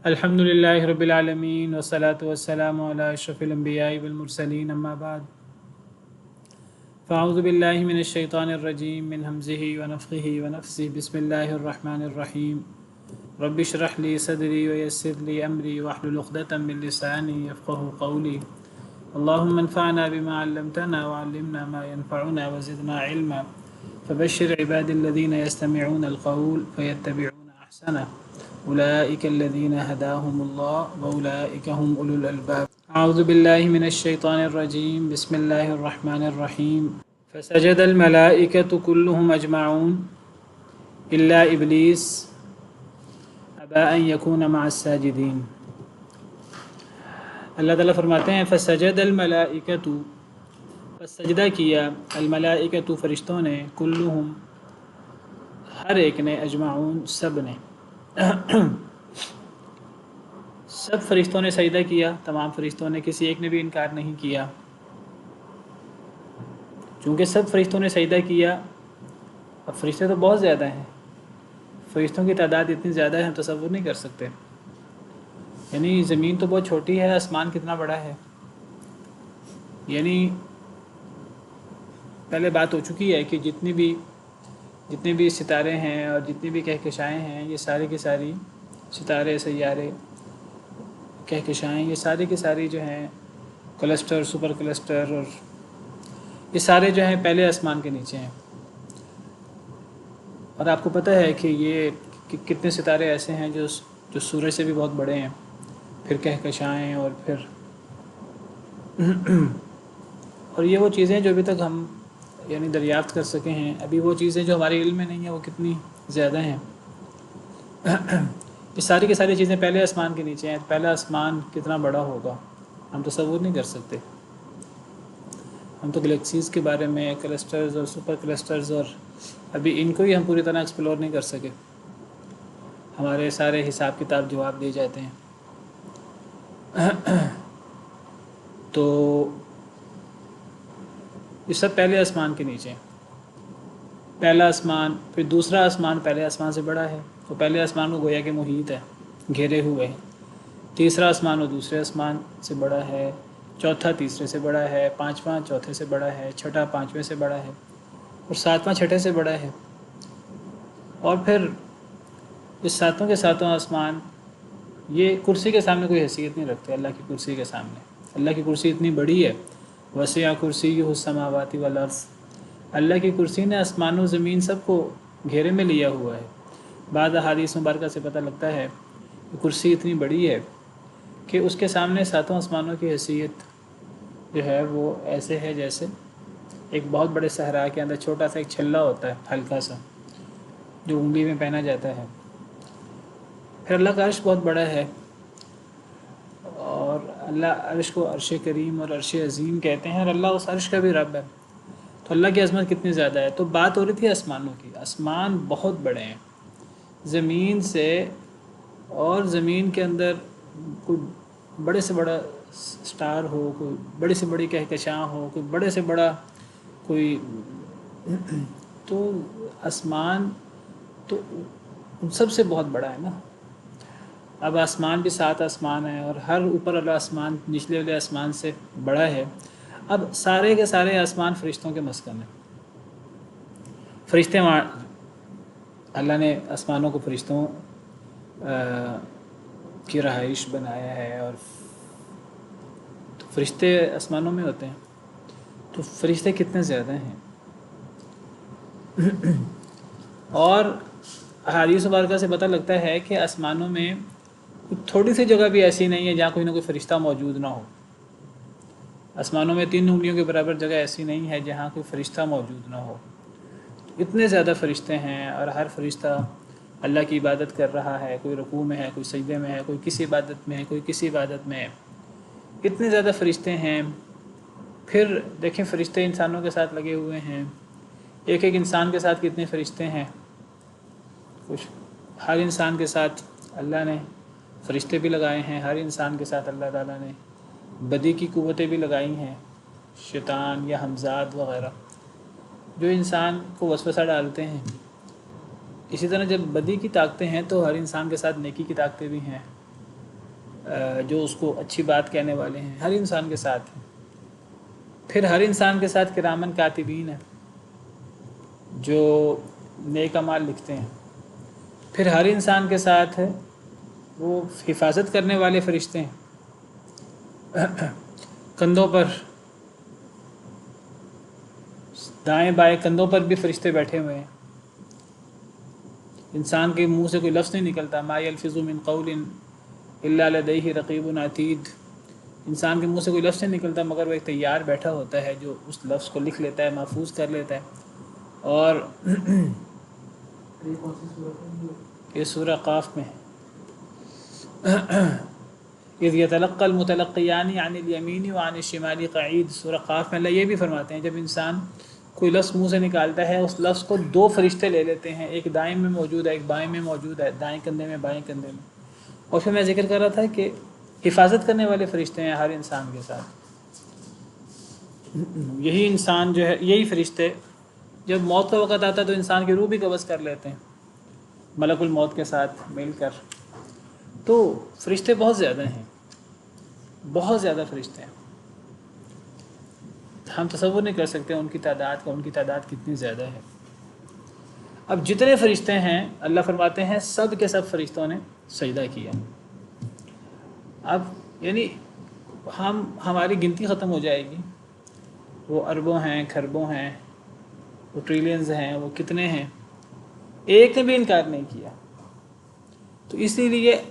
الحمدللہ رب العالمین والصلاة والسلام علی اشرف الانبیاء والمرسلین اما بعد فاعوذ باللہ من الشیطان الرجیم من حمزہ ونفخہ ونفثہ بسم اللہ الرحمن الرحیم رب اشرح لی صدری ویسر لی امری واحلل عقدۃ من لسانی یفقہوا قولی اللہم انفعنا بما علمتنا وعلمنا ما ينفعنا وزدنا علما فبشر عباد الذین یستمعون القول فیتبعون احسنہ اولئک الذین ہداہم اللہ واولئک هم اولو الالباب اعوذ باللہ من الشیطان الرجیم بسم اللہ الرحمن الرحیم فسجد الملائکۃ کلهم اجمعون الا ابلیس ابى ان يكون مع الساجدین۔ اللہ تعالیٰ فرماتے ہیں فسجد الملائکۃ، پس سجدہ کیا الملائکۃ فرشتوں نے، کلہم ہر ایک نے، اجمعون سب نے، سب فرشتوں نے سجدہ کیا، تمام فرشتوں نے، کسی ایک نے بھی انکار نہیں کیا۔ چونکہ سب فرشتوں نے سجدہ کیا، اب فرشتے تو بہت زیادہ ہیں، فرشتوں کی تعداد اتنی زیادہ ہے ہم تصور نہیں کر سکتے۔ یعنی زمین تو بہت چھوٹی ہے، آسمان کتنا بڑا ہے۔ یعنی پہلے بات ہو چکی ہے کہ جتنے بھی ستارے ہیں اور جتنی بھی کہکشائیں ہیں، یہ سارے کی ساری ستارے، سیارے، کہکشائیں، یہ ساری کی ساری جو ہیں کلسٹر، سپر کلسٹر، اور یہ سارے جو ہیں پہلے آسمان کے نیچے ہیں۔ اور آپ کو پتہ ہے کہ یہ کتنے ستارے ایسے ہیں جو سورج سے بھی بہت بڑے ہیں، پھر کہکشائیں، اور پھر اور یہ وہ چیزیں جو ابھی تک ہم یعنی دریافت کر سکے ہیں، ابھی وہ چیزیں جو ہمارے علم میں نہیں ہیں وہ کتنی زیادہ ہیں۔ یہ ساری کی ساری چیزیں پہلے آسمان کے نیچے ہیں، پہلا آسمان کتنا بڑا ہوگا ہم تصور نہیں کر سکتے۔ ہم تو گلیکسیز کے بارے میں، کلسٹرز اور سپر کلسٹرز، اور ابھی ان کو ہی ہم پوری طرح ایکسپلور نہیں کر سکے، ہمارے سارے حساب کتاب جواب دے جاتے ہیں۔ تو یہ سب پہلے آسمان کے نیچے ہیں۔ پہلا آسمان، پھر دوسرا آسمان پہلے آسمان سے بڑا ہے، وہ پہلے آسمان کو گویا کہ محیط ہے، گھیرے ہوئے ہے۔ تیسرا آسمان وہ دوسرے آسمان سے بڑا ہے، چوتھا تیسرے سے بڑا ہے، پانچواں چوتھے سے بڑا ہے، چھٹا پانچویں سے بڑا ہے، اور ساتواں چھٹے سے بڑا ہے۔ اور پھر اس ساتوں کے ساتوں آسمان یہ کرسی کے سامنے کوئی حیثیت نہیں رکھتے، اللہ کی کرسی کے سامنے۔ اللہ کی کرسی اتنی بڑی ہے، وسع کرسیہ السماوات والارض، اللہ کی کرسی نے آسمان و زمین سب کو گھیرے میں لیا ہوا ہے۔ بعض احادیث مبارکہ سے پتہ لگتا ہے کہ کرسی اتنی بڑی ہے کہ اس کے سامنے ساتوں آسمانوں کی حیثیت جو ہے وہ ایسے ہے جیسے ایک بہت بڑے صحرا کے اندر چھوٹا سا ایک چھلا ہوتا ہے، ہلکا سا، جو انگلی میں پہنا جاتا ہے۔ پھر اللہ کا عرش بہت بڑا ہے، اور اللہ عرش کو عرش کریم اور عرش عظیم کہتے ہیں، اور اللہ اس عرش کا بھی رب ہے۔ تو اللہ کی عظمت کتنی زیادہ ہے۔ تو بات ہو رہی تھی آسمانوں کی، آسمان بہت بڑے ہیں زمین سے، اور زمین کے اندر کوئی بڑے سے بڑا سٹار ہو، کوئی بڑی سے بڑی کہکشاں ہو، کوئی بڑے سے بڑا کوئی تو آسمان تو ان سب سے بہت بڑا ہے نا۔ اب آسمان بھی 7 آسمان ہیں، اور ہر اوپر والا آسمان نچلے والے آسمان سے بڑا ہے۔ اب سارے کے سارے آسمان فرشتوں کے مسکن ہیں۔ فرشتے اللہ نے آسمانوں کو فرشتوں کی رہائش بنایا ہے، اور تو فرشتے آسمانوں میں ہوتے ہیں، تو فرشتے کتنے زیادہ ہیں۔ اور احادیث مبارکہ سے پتہ لگتا ہے کہ آسمانوں میں تھوڑی سی جگہ بھی ایسی نہیں ہے جہاں کوئی نہ کوئی فرشتہ موجود نہ ہو۔ آسمانوں میں 3 انگلیوں کے برابر جگہ ایسی نہیں ہے جہاں کوئی فرشتہ موجود نہ ہو۔ اتنے زیادہ فرشتے ہیں، اور ہر فرشتہ اللہ کی عبادت کر رہا ہے، کوئی رکوع میں ہے، کوئی سجدے میں ہے، کوئی کسی عبادت میں ہے، کوئی کسی عبادت میں ہے۔ اتنے زیادہ فرشتے ہیں۔ پھر دیکھیں فرشتے انسانوں کے ساتھ لگے ہوئے ہیں، ایک ایک انسان کے ساتھ کتنے فرشتے ہیں۔ کچھ ہر انسان کے ساتھ اللہ نے فرشتے بھی لگائے ہیں، ہر انسان کے ساتھ اللہ تعالیٰ نے بدی کی قوتیں بھی لگائی ہیں، شیطان یا حمزات وغیرہ جو انسان کو وسوسہ ڈالتے ہیں۔ اسی طرح جب بدی کی طاقتیں ہیں تو ہر انسان کے ساتھ نیکی کی طاقتیں بھی ہیں۔ جو اس کو اچھی بات کہنے والے ہیں، ہر انسان کے ساتھ ہیں۔ پھر ہر انسان کے ساتھ کرامن کاتبین ہیں جو نیک اعمال لکھتے ہیں۔ پھر ہر انسان کے ساتھ ہے وہ حفاظت کرنے والے فرشتے ہیں، کندھوں پر، دائیں بائیں کندھوں پر بھی فرشتے بیٹھے ہوئے ہیں۔ انسان کے منہ سے کوئی لفظ نہیں نکلتا، ما یلفظ من قول الا لدیہ رقیب عتید، انسان کے منہ سے کوئی لفظ نہیں نکلتا مگر وہ ایک تیار بیٹھا ہوتا ہے جو اس لفظ کو لکھ لیتا ہے، محفوظ کر لیتا ہے۔ اور یہ سورہ قاف میں ہے، اذ یتلقى المتلقیان عن الیمین وعن الشمال قعید، سورہ قاف میں اللہ یہ بھی فرماتے ہیں جب انسان کوئی لفظ منہ سے نکالتا ہے اس لفظ کو دو فرشتے لے لیتے ہیں، ایک دائیں میں موجود ہے ایک بائیں میں موجود ہے، دائیں کندھے میں بائیں کندھے میں۔ اور پھر میں ذکر کر رہا تھا کہ حفاظت کرنے والے فرشتے ہیں ہر انسان کے ساتھ۔ یہی انسان جو ہے، یہی فرشتے جب موت کا وقت آتا ہے تو انسان کی روح بھی قبض کر لیتے ہیں ملک الموت کے ساتھ مل کر۔ تو فرشتے بہت زیادہ ہیں، بہت زیادہ فرشتے ہیں، ہم تصور نہیں کر سکتے ان کی تعداد کا، ان کی تعداد کتنی زیادہ ہے۔ اب جتنے فرشتے ہیں اللہ فرماتے ہیں سب کے سب فرشتوں نے سجدہ کیا۔ اب یعنی ہماری گنتی ختم ہو جائے گی، وہ اربوں ہیں، کھربوں ہیں، وہ ٹریلینز ہیں، وہ کتنے ہیں، ایک نے بھی انکار نہیں کیا۔ تو اسی لیے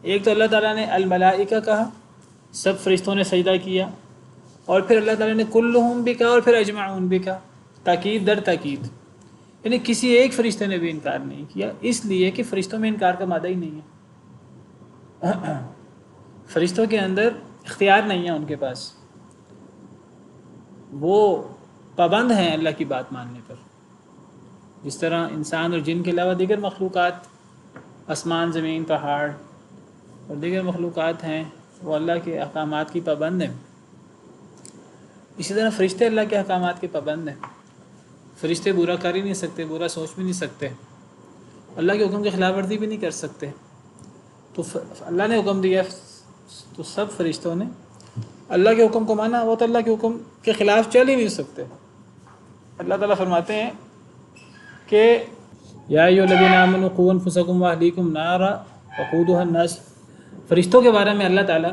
ایک تو اللہ تعالیٰ نے الملائکہ کہا، سب فرشتوں نے سجدہ کیا، اور پھر اللہ تعالیٰ نے کلہم بھی کہا، اور پھر اجمعون بھی کہا، تاکید در تاکید، یعنی کسی ایک فرشتے نے بھی انکار نہیں کیا، اس لیے کہ فرشتوں میں انکار کا مادہ ہی نہیں ہے۔ فرشتوں کے اندر اختیار نہیں ہے ان کے پاس، وہ پابند ہیں اللہ کی بات ماننے پر۔ جس طرح انسان اور جن کے علاوہ دیگر مخلوقات، آسمان، زمین، پہاڑ اور دیگر مخلوقات ہیں، وہ اللہ کے احکامات کی پابند ہیں، اسی طرح فرشتے اللہ کے احکامات کے پابند ہیں۔ فرشتے برا کر ہی نہیں سکتے، برا سوچ بھی نہیں سکتے، اللہ کے حکم کی خلاف ورزی بھی نہیں کر سکتے۔ تو اللہ نے حکم دیا تو سب فرشتوں نے اللہ کے حکم کو مانا، وہ تو اللہ کے حکم کے خلاف چل ہی نہیں سکتے۔ اللہ تعالیٰ فرماتے ہیں کہ یا ایھا الذین آمنوا قوا انفسکم واہلیکم نارا وقودھا الناس، فرشتوں کے بارے میں اللہ تعالیٰ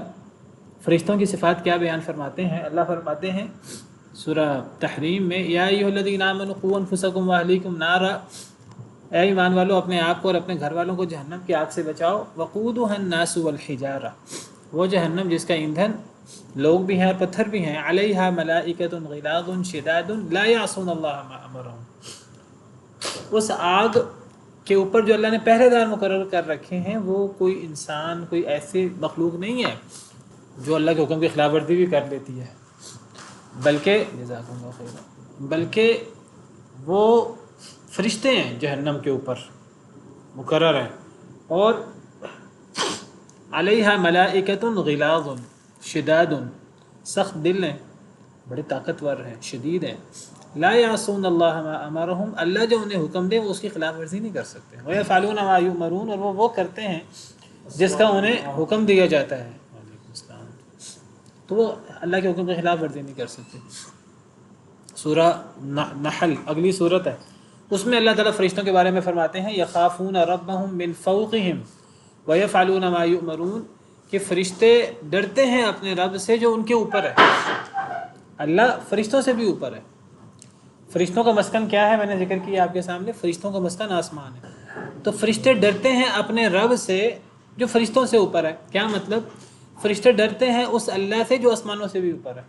فرشتوں کی صفات کیا بیان فرماتے ہیں؟ اللہ فرماتے ہیں سورہ تحریم میں، یا ایھا الذین آمنوا قوا انفسکم واہلیکم نارا، اے ایمان والو اپنے آپ کو اور اپنے گھر والوں کو جہنم کی آگ سے بچاؤ، وقودھا الناس والحجارہ، وہ جہنم جس کا ایندھن لوگ بھی ہیں اور پتھر بھی ہیں، علیہا ملائکۃ غلاظ شداد لا یعصون اللہ ما امرہم، اس آگ کے اوپر جو اللہ نے پہرے دار مقرر کر رکھے ہیں وہ کوئی انسان، کوئی ایسی مخلوق نہیں ہے جو اللہ کے حکم کی خلاف ورزی بھی کر لیتی ہے، بلکہ جزاکم اللہ خیرا، بلکہ وہ فرشتے ہیں جہنم کے اوپر مقرر ہیں، اور علیہا ملائکۃ غلاظ شداد، سخت دل ہیں، بڑے طاقتور ہیں، شدید ہیں، لا یعصون اللہ ما امرہم، اللہ جو انہیں حکم دے وہ اس کی خلاف ورزی نہیں کر سکتے، ویفعلون ما یؤمرون، اور وہ کرتے ہیں جس کا انہیں حکم دیا جاتا ہے، تو وہ اللہ کے حکم کی خلاف ورزی نہیں کر سکتے۔ سورہ نحل اگلی صورت ہے، اس میں اللہ تعالیٰ فرشتوں کے بارے میں فرماتے ہیں یخافون ربہم من فوقہم ویفعلون ما یؤمرون، کہ فرشتے ڈرتے ہیں اپنے رب سے جو ان کے اوپر ہے۔ اللہ فرشتوں سے بھی اوپر ہے۔ فرشتوں کا مسکن کیا ہے؟ میں نے ذکر کیا آپ کے سامنے، فرشتوں کا مسکن آسمان ہے۔ تو فرشتے ڈرتے ہیں اپنے رب سے جو فرشتوں سے اوپر ہے۔ کیا مطلب؟ فرشتے ڈرتے ہیں اس اللہ سے جو آسمانوں سے بھی اوپر ہے،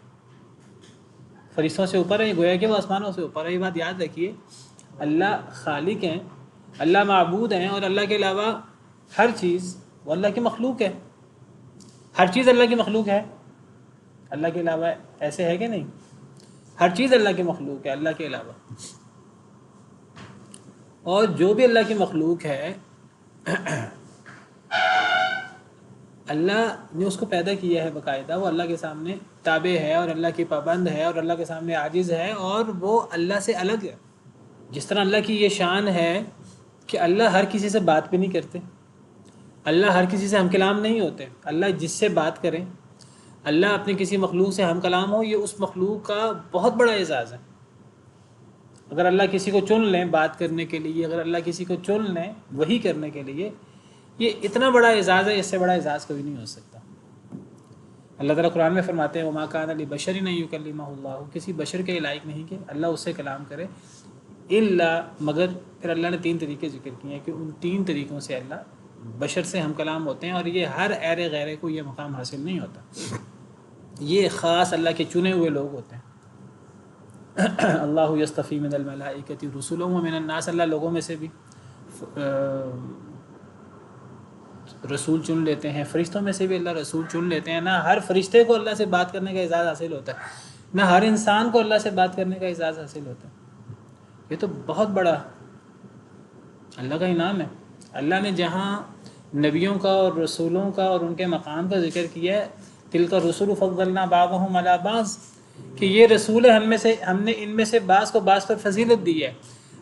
فرشتوں سے اوپر ہے، گویا کہ وہ آسمانوں سے اوپر ہے۔ یہ بات یاد رکھیے، اللہ خالق ہیں، اللہ معبود ہیں، اور اللہ کے علاوہ ہر چیز وہ اللہ کی مخلوق ہے۔ ہر چیز اللہ کی مخلوق ہے، اللہ کے علاوہ ایسے ہے کہ نہیں؟ ہر چیز اللہ کی مخلوق ہے اللہ کے علاوہ، اور جو بھی اللہ کی مخلوق ہے اللہ نے اس کو پیدا کیا ہے باقاعدہ، وہ اللہ کے سامنے تابع ہے اور اللہ کی پابند ہے اور اللہ کے سامنے عاجز ہے، اور وہ اللہ سے الگ ہے۔ جس طرح اللہ کی یہ شان ہے کہ اللہ ہر کسی سے بات بھی نہیں کرتے، اللہ ہر کسی سے ہم کلام نہیں ہوتے. اللہ جس سے بات کریں، اللہ اپنے کسی مخلوق سے ہم کلام ہو، یہ اس مخلوق کا بہت بڑا اعزاز ہے. اگر اللہ کسی کو چن لیں بات کرنے کے لیے، اگر اللہ کسی کو چن لیں وہی کرنے کے لیے، یہ اتنا بڑا اعزاز ہے، اس سے بڑا اعزاز کوئی نہیں ہو سکتا. اللہ تعالیٰ قرآن میں فرماتے ہیں وما کان لبشر ان یکلمہ اللہ، کسی بشر کے لائق نہیں کہ اللہ اس سے کلام کرے، الا مگر. پھر اللہ نے 3 طریقے ذکر کیے ہیں کہ ان 3 طریقوں سے اللہ بشر سے ہم کلام ہوتے ہیں، اور یہ ہر ایر غیرے کو یہ مقام حاصل نہیں ہوتا. یہ خاص اللہ کے چنے ہوئے لوگ ہوتے ہیں. اللہ یصطفی من الملائکۃ رسلا ومن الناس، اللہ لوگوں میں سے بھی رسول چن لیتے ہیں، فرشتوں میں سے بھی اللہ رسول چن لیتے ہیں. نہ ہر فرشتے کو اللہ سے بات کرنے کا اعزاز حاصل ہوتا ہے، نہ ہر انسان کو اللہ سے بات کرنے کا اعزاز حاصل ہوتا ہے. یہ تو بہت بڑا اللہ کا انعام ہے. اللہ نے جہاں نبیوں کا اور رسولوں کا اور ان کے مقام کا ذکر کیا ہے، تلک الرسل فضلنا بعضهم علی بعض، کہ یہ رسول ہے، ہم نے ان میں سے بعض کو بعض پر فضیلت دی ہے.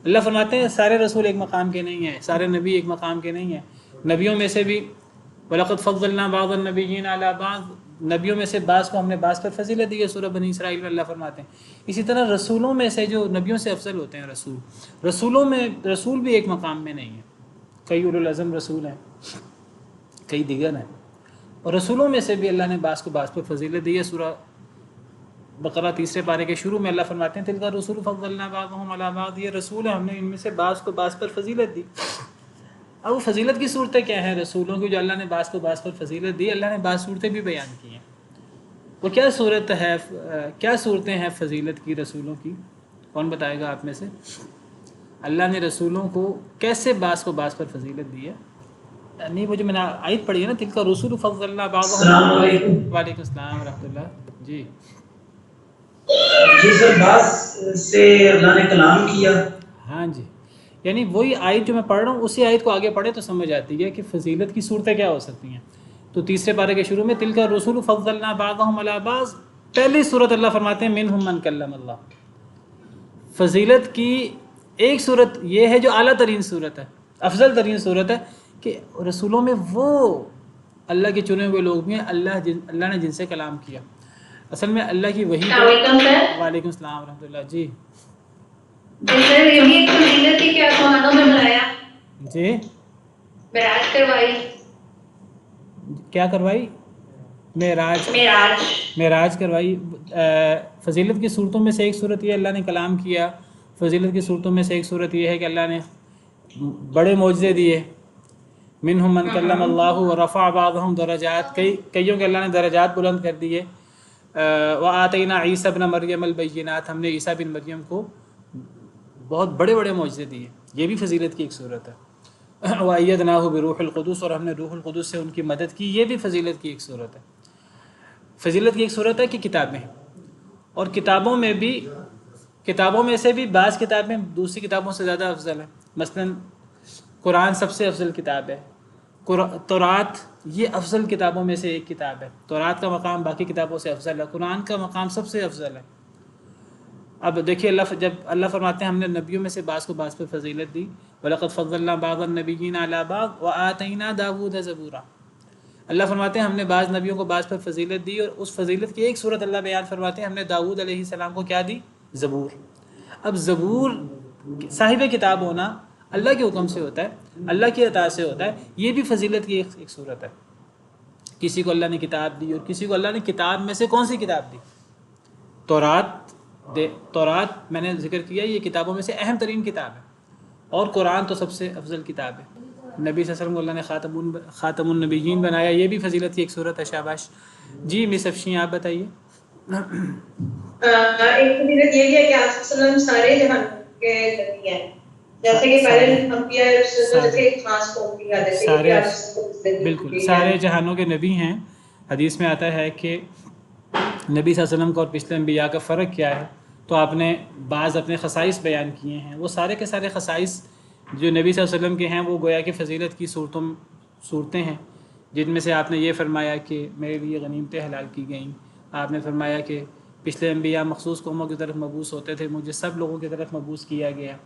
اللہ فرماتے ہیں سارے رسول ایک مقام کے نہیں ہیں، سارے نبی ایک مقام کے نہیں ہیں. نبیوں میں سے بھی وَلَقَدْ فَضَّلْنَا بَعْضَ النَّبِيِّينَ عَلَىٰ بَعْضٍ، نبیوں میں سے بعض کو ہم نے بعض پر فضیلت دی ہے. سورہ بنی اسرائیل میں اللہ فرماتے ہیں. اسی طرح رسولوں میں سے جو نبیوں سے افضل ہوتے ہیں رسولوں میں رسول بھی ایک مقام میں نہیں ہیں. کئی اولو العزم رسول ہیں، کئی دیگر ہیں، اور رسولوں میں سے بھی اللہ نے بعض کو بعض پر فضیلت دی ہے. سورہ بقرہ 3 پارے کے شروع میں اللہ فرماتے ہیں تلک الرسل فضلنا بعضهم علی بعض، یہ رسول ہیں، ہم نے ان میں سے بعض کو بعض پر فضیلت دی. اب وہ فضیلت کی صورتیں کیا ہیں رسولوں کی جو اللہ نے بعض کو بعض پر فضیلت دی؟ اللہ نے بعض صورتیں بھی بیان کی ہیں. وہ کیا صورت ہے، کیا صورتیں ہیں فضیلت کی رسولوں کی؟ کون بتائے گا آپ میں سے؟ اللہ نے رسولوں کو کیسے بعض کو بعض پر فضیلت دی ہے؟ نہیں، وہ جو میں نے آیت پڑھی ہے نا تلک الرسل فضلنا بعضهم. السلام علیکم. وعلیکم السلام ورحمۃ اللہ. جی سر، بعض سے اللہ نے کلام کیا. ہاں جی، یعنی وہی آیت جو میں پڑھ رہا ہوں اسی آیت کو آگے پڑھے تو سمجھ آتی ہے کہ فضیلت کی صورتیں کیا ہو سکتی ہیں. تو 3 پارے کے شروع میں تلک الرسل فضلنا بعضهم علی بعض، پہلی صورت اللہ فرماتے ہیں منہم من کلم اللہ. فضیلت کی ایک صورت یہ ہے جو اعلیٰ ترین صورت ہے، افضل ترین صورت ہے، کہ رسولوں میں وہ اللہ کے چنے ہوئے لوگ بھی ہیں اللہ نے جن سے کلام کیا. اصل میں اللہ کی وحی. السلام علیکم سر. وعلیکم السلام ورحمۃ اللہ. جی سر، یہ بھی ایک فضیلت تھی کہ آسمانوں میں بنایا، جی معراج کروائی. کیا کروائی؟ معراج کروائی. فضیلت کی صورتوں میں سے ایک صورت یہ اللہ نے کلام کیا. فضیلت کی صورتوں میں سے ایک صورت یہ ہے کہ اللہ نے بڑے معجزے دیے. منہم من کلم اللہ ورفع بعضهم درجات، کئیوں کے اللہ نے درجات بلند کر دیے. وآتینا عیسی ابن مریم البینات، ہم نے عیسیٰ بن مریم کو بہت بڑے بڑے معجزے دیے. یہ بھی فضیلت کی ایک صورت ہے. وَأَيَّدْنَاهُ بِرُوحِ الْقُدُسِ، اور ہم نے روح القدس سے ان کی مدد کی. یہ بھی فضیلت کی ایک صورت ہے. فضیلت کی ایک صورت ہے کہ کتابیں ہیں، اور کتابوں میں سے بھی بعض کتابیں دوسری کتابوں سے زیادہ افضل ہیں. مثلا قرآن سب سے افضل کتاب ہے. تورات یہ افضل کتابوں میں سے ایک کتاب ہے. تورات کا مقام باقی کتابوں سے افضل ہے، قرآن کا مقام سب سے افضل ہے. اب دیکھیے جب اللہ فرماتے ہیں ہم نے نبیوں میں سے بعض کو بعض پر فضیلت دی. وَلَقَدْ فَضَّلْنَا بَعْضَ النَّبِيِّينَ عَلَىٰ بَعْضٍ وَآتَيْنَا دَاوُودَ زَبُورًا. اللہ فرماتے ہیں ہم نے بعض نبیوں کو بعض پر فضیلت دی، اور اس فضیلت کی ایک صورت اللہ بیان فرماتے ہیں ہم نے داؤد علیہ السلام کو کیا دی؟ زبور. اب زبور صاحب کتاب ہونا اللہ کے حکم سے ہوتا ہے، اللہ کی عطا سے ہوتا ہے. یہ بھی فضیلت کی ایک صورت ہے. کسی کو اللہ نے کتاب دی، اور کسی کو اللہ نے کتاب میں سے کون سی کتاب دی؟ تورات میں نے ذکر کیا یہ کتابوں میں سے اہم ترین کتاب ہے، اور قرآن تو سب سے افضل کتاب ہے. نبی صلی اللہ علیہ وسلم کو اللہ نے خاتم النبیین بنایا. یہ بھی فضیلت کی ایک صورت ہے. شاباش. جی مس افشین آپ بتائیے. ایک فضیلت یہ ہے کہ آپ صلی اللہ علیہ وسلم سارے جہان کے نبی ہیں، جیسے کہ پہلے انبیاء سے ایک خاص قوم کی عادت ہے کہ آپ بالکل سارے جہانوں کے نبی ہیں. حدیث میں آتا ہے کہ نبی صلی اللہ علیہ وسلم کا اور پچھلے انبیاء کا فرق کیا ہے، تو آپ نے بعض اپنے خصائص بیان کیے ہیں. وہ سارے کے سارے خصائص جو نبی صلی اللہ علیہ وسلم کے ہیں وہ گویا کہ فضیلت کی صورتیں ہیں، جن میں سے آپ نے یہ فرمایا کہ میرے لیے غنیمتیں حلال کی گئیں. آپ نے فرمایا کہ پچھلے انبیاء مخصوص قوموں کی طرف مبعوث ہوتے تھے، مجھے سب لوگوں کی طرف مبعوث کیا گیا.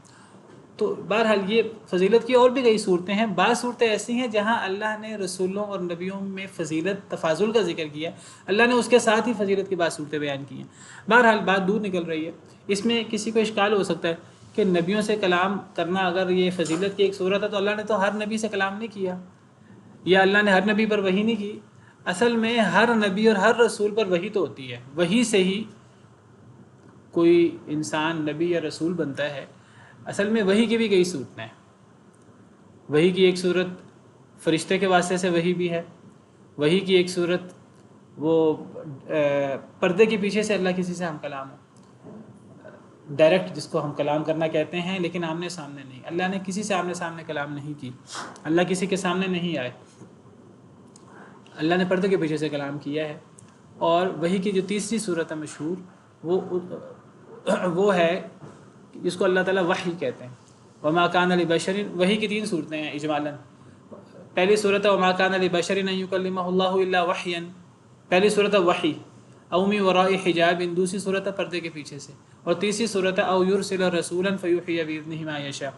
تو بہرحال یہ فضیلت کی اور بھی کئی صورتیں ہیں. بعض صورتیں ایسی ہیں جہاں اللہ نے رسولوں اور نبیوں میں فضیلت تفاضل کا ذکر کیا، اللہ نے اس کے ساتھ ہی فضیلت کی بعض صورتیں بیان کی ہیں. بہرحال بات دور نکل رہی ہے. اس میں کسی کو اشکال ہو سکتا ہے کہ نبیوں سے کلام کرنا اگر یہ فضیلت کی ایک صورت ہے تو اللہ نے تو ہر نبی سے کلام نہیں کیا، یا اللہ نے ہر نبی پر وحی نہیں کی. اصل میں ہر نبی اور ہر رسول پر وحی تو ہوتی ہے، وحی سے ہی کوئی انسان نبی یا رسول بنتا ہے. اصل میں وحی کی بھی کئی صورتیں ہیں. وحی کی ایک صورت فرشتے کے واسطے سے وحی بھی ہے. وحی کی ایک صورت وہ پردے کے پیچھے سے اللہ کسی سے ہم کلام ہو، ڈائریکٹ جس کو ہم کلام کرنا کہتے ہیں، لیکن آمنے سامنے نہیں. اللہ نے کسی سے آمنے سامنے کلام نہیں کی، اللہ کسی کے سامنے نہیں آئے، اللہ نے پردے کے پیچھے سے کلام کیا ہے. اور وحی کی جو تیسری صورت ہے مشہور، وہ ہے جس کو اللہ تعالیٰ وحی کہتے ہیں. وما کان لبشر، وحی کی 3 صورتیں ہیں اجمالاً. پہلی صورت ہے وما کان لبشر ان یکلمہ اللہ الا وحیا، پہلی صورت ہے وحی. او من وراء حجاب، دوسری صورت ہے پردے کے پیچھے سے. اور تیسری صورت ہے او یرسل رسولا فیوحی باذنہ ما یشاء،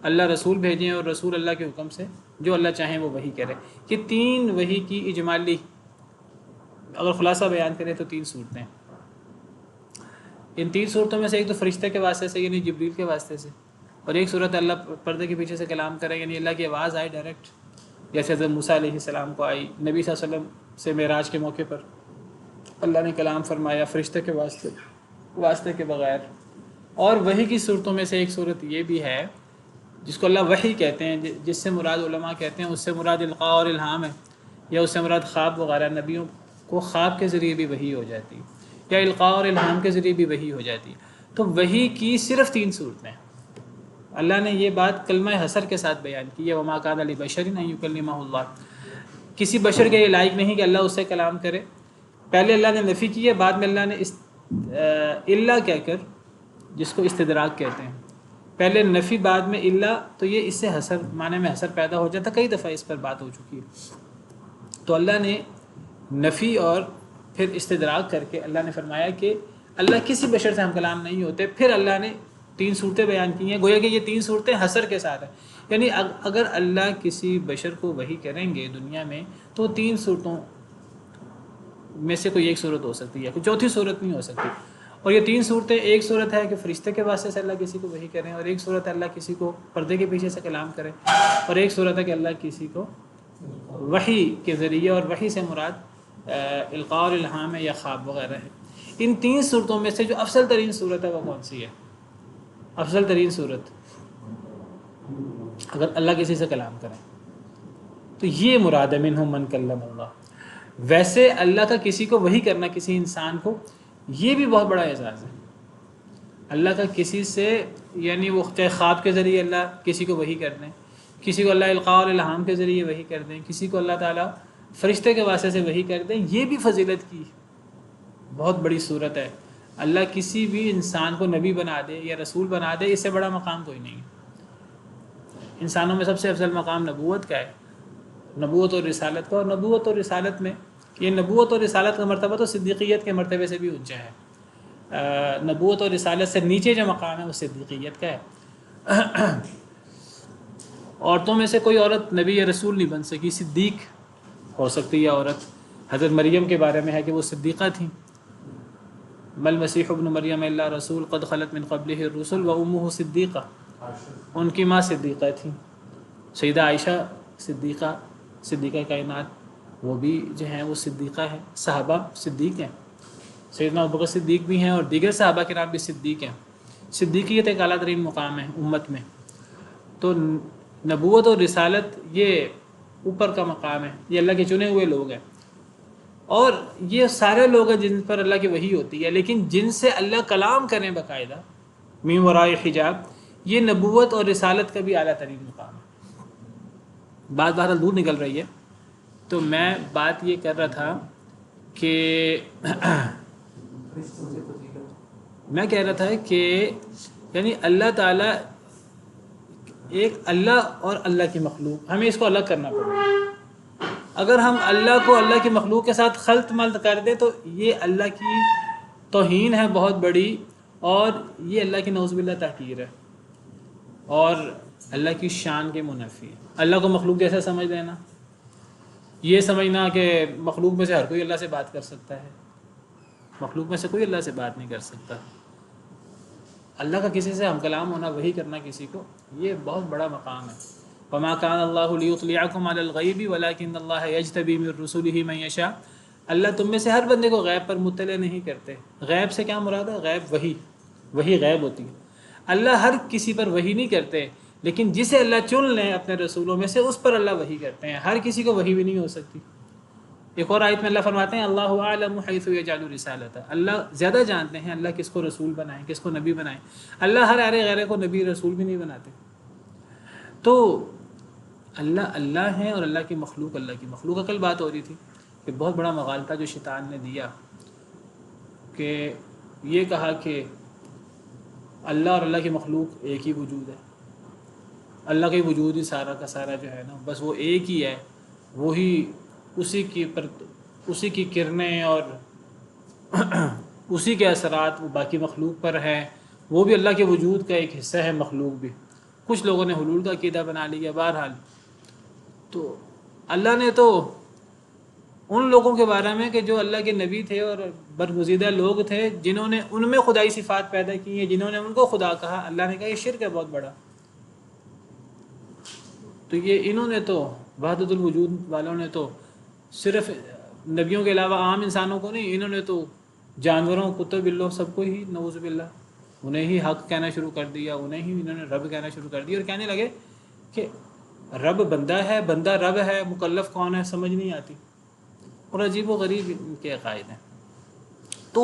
اللہ رسول بھیجیں اور رسول اللہ کے حکم سے جو اللہ چاہیں وہ وحی کرے. یہ 3 وحی کی اجمالی اگر خلاصہ بیان کریں تو 3 صورتیں. ان 3 صورتوں میں سے ایک تو فرشتے کے واسطے سے یعنی جبریل کے واسطے سے، اور ایک صورت اللہ پردے کے پیچھے سے کلام کرے یعنی اللہ کی آواز آئی ڈائریکٹ، جیسے حضرت موسیٰ علیہ السلام کو آئی. نبی صلی اللہ علیہ وسلم سے معراج کے موقع پر اللہ نے کلام فرمایا فرشتے کے واسطے کے بغیر. اور وحی کی صورتوں میں سے ایک صورت یہ بھی ہے جس کو اللہ وحی کہتے ہیں، جس سے مراد علماء کہتے ہیں اس سے مراد القاء اور الہام ہے، یا اس سے مراد خواب وغیرہ. نبیوں کو خواب کے ذریعے بھی وحی ہو جاتی یا القاء اور الہام کے ذریعے بھی وحی ہو جاتی. تو وحی کی صرف 3 صورتیں. اللہ نے یہ بات کلمہ حصر کے ساتھ بیان کی ہے، وما کان لبشر ان یکلمہ اللہ. کسی بشر کے یہ لائق نہیں کہ اللہ اس سے کلام کرے. پہلے اللہ نے نفی کی ہے، بعد میں اللہ نے الا کہہ کر، جس کو استدراک کہتے ہیں، پہلے نفی بعد میں الا، تو یہ اس سے حصر معنی میں حصر پیدا ہو جاتا. کئی دفعہ اس پر بات ہو چکی ہے. تو اللہ نے نفی اور پھر استدراک کر کے اللہ نے فرمایا کہ اللہ کسی بشر سے ہم کلام نہیں ہوتے. پھر اللہ نے 3 صورتیں بیان کی ہیں، گویا کہ یہ 3 صورتیں حصر کے ساتھ ہیں. یعنی اگر اللہ کسی بشر کو وحی کریں گے دنیا میں تو 3 صورتوں میں سے کوئی ایک صورت ہو سکتی ہے، کوئی چوتھی صورت نہیں ہو سکتی. اور یہ 3 صورتیں، ایک صورت ہے کہ فرشتے کے واسطے سے اللہ کسی کو وحی کریں، اور ایک صورت ہے اللہ کسی کو پردے کے پیچھے سے کلام کریں، اور ایک صورت ہے کہ اللہ کسی کو وحی کے ذریعے، اور وحی سے مراد القاء اور الہام ہے یا خواب وغیرہ ہے. ان 3 صورتوں میں سے جو افضل ترین صورت ہے وہ کون سی ہے؟ افضل ترین صورت اگر اللہ کسی سے کلام کریں تو یہ مراد ہے منہم من کلم اللہ. ویسے اللہ کا کسی کو وحی کرنا، کسی انسان کو، یہ بھی بہت بڑا اعزاز ہے. اللہ کا کسی سے، یعنی وہ چاہے خواب کے ذریعے اللہ کسی کو وحی کر دیں، کسی کو اللہ القاء اور الہام کے ذریعے وحی کر دیں، کسی کو اللہ تعالیٰ فرشتے کے واسطے سے وحی کر دیں، یہ بھی فضیلت کی بہت بڑی صورت ہے. اللہ کسی بھی انسان کو نبی بنا دے یا رسول بنا دے، اس سے بڑا مقام کوئی نہیں ہے. انسانوں میں سب سے افضل مقام نبوت کا ہے، نبوت اور رسالت کا. اور نبوت اور رسالت میں یہ نبوت اور رسالت کا مرتبہ تو صدیقیت کے مرتبے سے بھی اونچا ہے. نبوت اور رسالت سے نیچے جو مقام ہے وہ صدیقیت کا ہے. عورتوں میں سے کوئی عورت نبی یا رسول نہیں بن سکی، صدیق ہو سکتی ہے عورت. حضرت مریم کے بارے میں ہے کہ وہ صدیقہ تھیں. مل مسیح ابن مریم الا رسول قد خلت من قبلہ الرسل وامہ صدیقہ، ان کی ماں صدیقہ تھیں. سیدہ عائشہ صدیقہ کائنات، وہ بھی جو ہیں وہ صدیقہ ہیں. صحابہ صدیق ہیں، سیدنا ابوبکر صدیق بھی ہیں، اور دیگر صحابہ کے نام بھی صدیق ہیں. صدیقیت ایک اعلیٰ ترین مقام ہے امت میں. تو نبوت اور رسالت یہ اوپر کا مقام ہے، یہ اللہ کے چنے ہوئے لوگ ہیں. اور یہ سارے لوگ ہیں جن پر اللہ کی وحی ہوتی ہے، لیکن جن سے اللہ کلام کریں باقاعدہ من وراء حجاب، یہ نبوت اور رسالت کا بھی اعلیٰ ترین مقام ہے. بات بہرحال دور نکل رہی ہے. تو میں بات یہ کر رہا تھا کہ میں کہہ رہا تھا کہ یعنی اللہ تعالیٰ ایک اللہ اور اللہ کی مخلوق، ہمیں اس کو الگ کرنا پڑے گا. اگر ہم اللہ کو اللہ کی مخلوق کے ساتھ خلط ملط کر دیں تو یہ اللہ کی توہین ہے بہت بڑی، اور یہ اللہ کی نعوذ باللہ تحقیر ہے. اور اللہ کی شان کے منفی ہے۔ اللہ کو مخلوق جیسا سمجھ لینا، یہ سمجھنا کہ مخلوق میں سے ہر کوئی اللہ سے بات کر سکتا ہے، مخلوق میں سے کوئی اللہ سے بات نہیں کر سکتا۔ اللہ کا کسی سے ہم کلام ہونا، وہی کرنا کسی کو، یہ بہت بڑا مقام ہے۔ وما كان الله ليطلعكم على الغيب ولكن الله يجتبي من رسله من يشاء۔ اللہ تم میں سے ہر بندے کو غیب پر مطلع نہیں کرتے۔ غیب سے کیا مراد ہے؟ غیب وہی غیب ہوتی ہے۔ اللہ ہر کسی پر وحی نہیں کرتے، لیکن جسے اللہ چن لیں اپنے رسولوں میں سے اس پر اللہ وحی کرتے ہیں۔ ہر کسی کو وحی بھی نہیں ہو سکتی۔ ایک اور آیت میں اللہ فرماتے ہیں اللہ اعلم حیث یجعل رسالتہ، اللہ زیادہ جانتے ہیں اللہ کس کو رسول بنائیں، کس کو نبی بنائیں۔ اللہ ہر غیرے کو نبی رسول بھی نہیں بناتے۔ تو اللہ ہیں اور اللہ کی مخلوق کل بات ہو رہی تھی کہ بہت بڑا مغالطہ جو شیطان نے دیا، کہ یہ کہا کہ اللہ اور اللہ کی مخلوق ایک ہی وجود ہے، اللہ کا وجود ہی سارا کا سارا جو ہے نا بس وہ ایک ہی ہے، وہی اسی کی کرنیں اور اسی کے اثرات وہ باقی مخلوق پر ہیں، وہ بھی اللہ کے وجود کا ایک حصہ ہے مخلوق بھی۔ کچھ لوگوں نے حلول کا عقیدہ بنا لیا۔ بہرحال تو اللہ نے تو ان لوگوں کے بارے میں کہ جو اللہ کے نبی تھے اور برگزیدہ لوگ تھے، جنہوں نے ان میں خدائی صفات پیدا کی ہیں، جنہوں نے ان کو خدا کہا، اللہ نے کہا یہ شرک ہے بہت بڑا۔ تو یہ انہوں نے تو وحدت الوجود والوں نے تو صرف نبیوں کے علاوہ عام انسانوں کو نہیں، انہوں نے تو جانوروں، کتے بلوں سب کو ہی نعوذ باللہ انہیں ہی حق کہنا شروع کر دیا، انہوں نے رب کہنا شروع کر دیا، اور کہنے لگے کہ رب بندہ ہے، بندہ رب ہے، مکلف کون ہے سمجھ نہیں آتی، اور عجیب و غریب ان کے عقائد ہیں۔ تو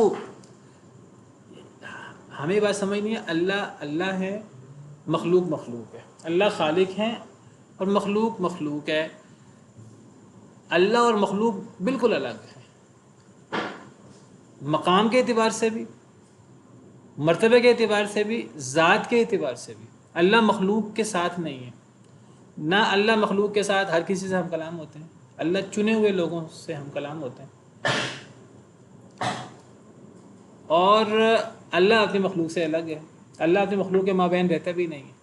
ہمیں بات سمجھنی ہے، اللہ ہے، مخلوق ہے، اللہ خالق ہیں اور مخلوق ہے۔ اللہ اور مخلوق بالکل الگ ہے، مقام کے اعتبار سے بھی، مرتبے کے اعتبار سے بھی، ذات کے اعتبار سے بھی۔ اللہ مخلوق کے ساتھ نہیں ہے، نہ اللہ مخلوق کے ساتھ ہر کسی سے ہم کلام ہوتے ہیں، اللہ چنے ہوئے لوگوں سے ہم کلام ہوتے ہیں، اور اللہ اپنی مخلوق سے الگ ہے، اللہ اپنی مخلوق کے مابین رہتا بھی نہیں ہے۔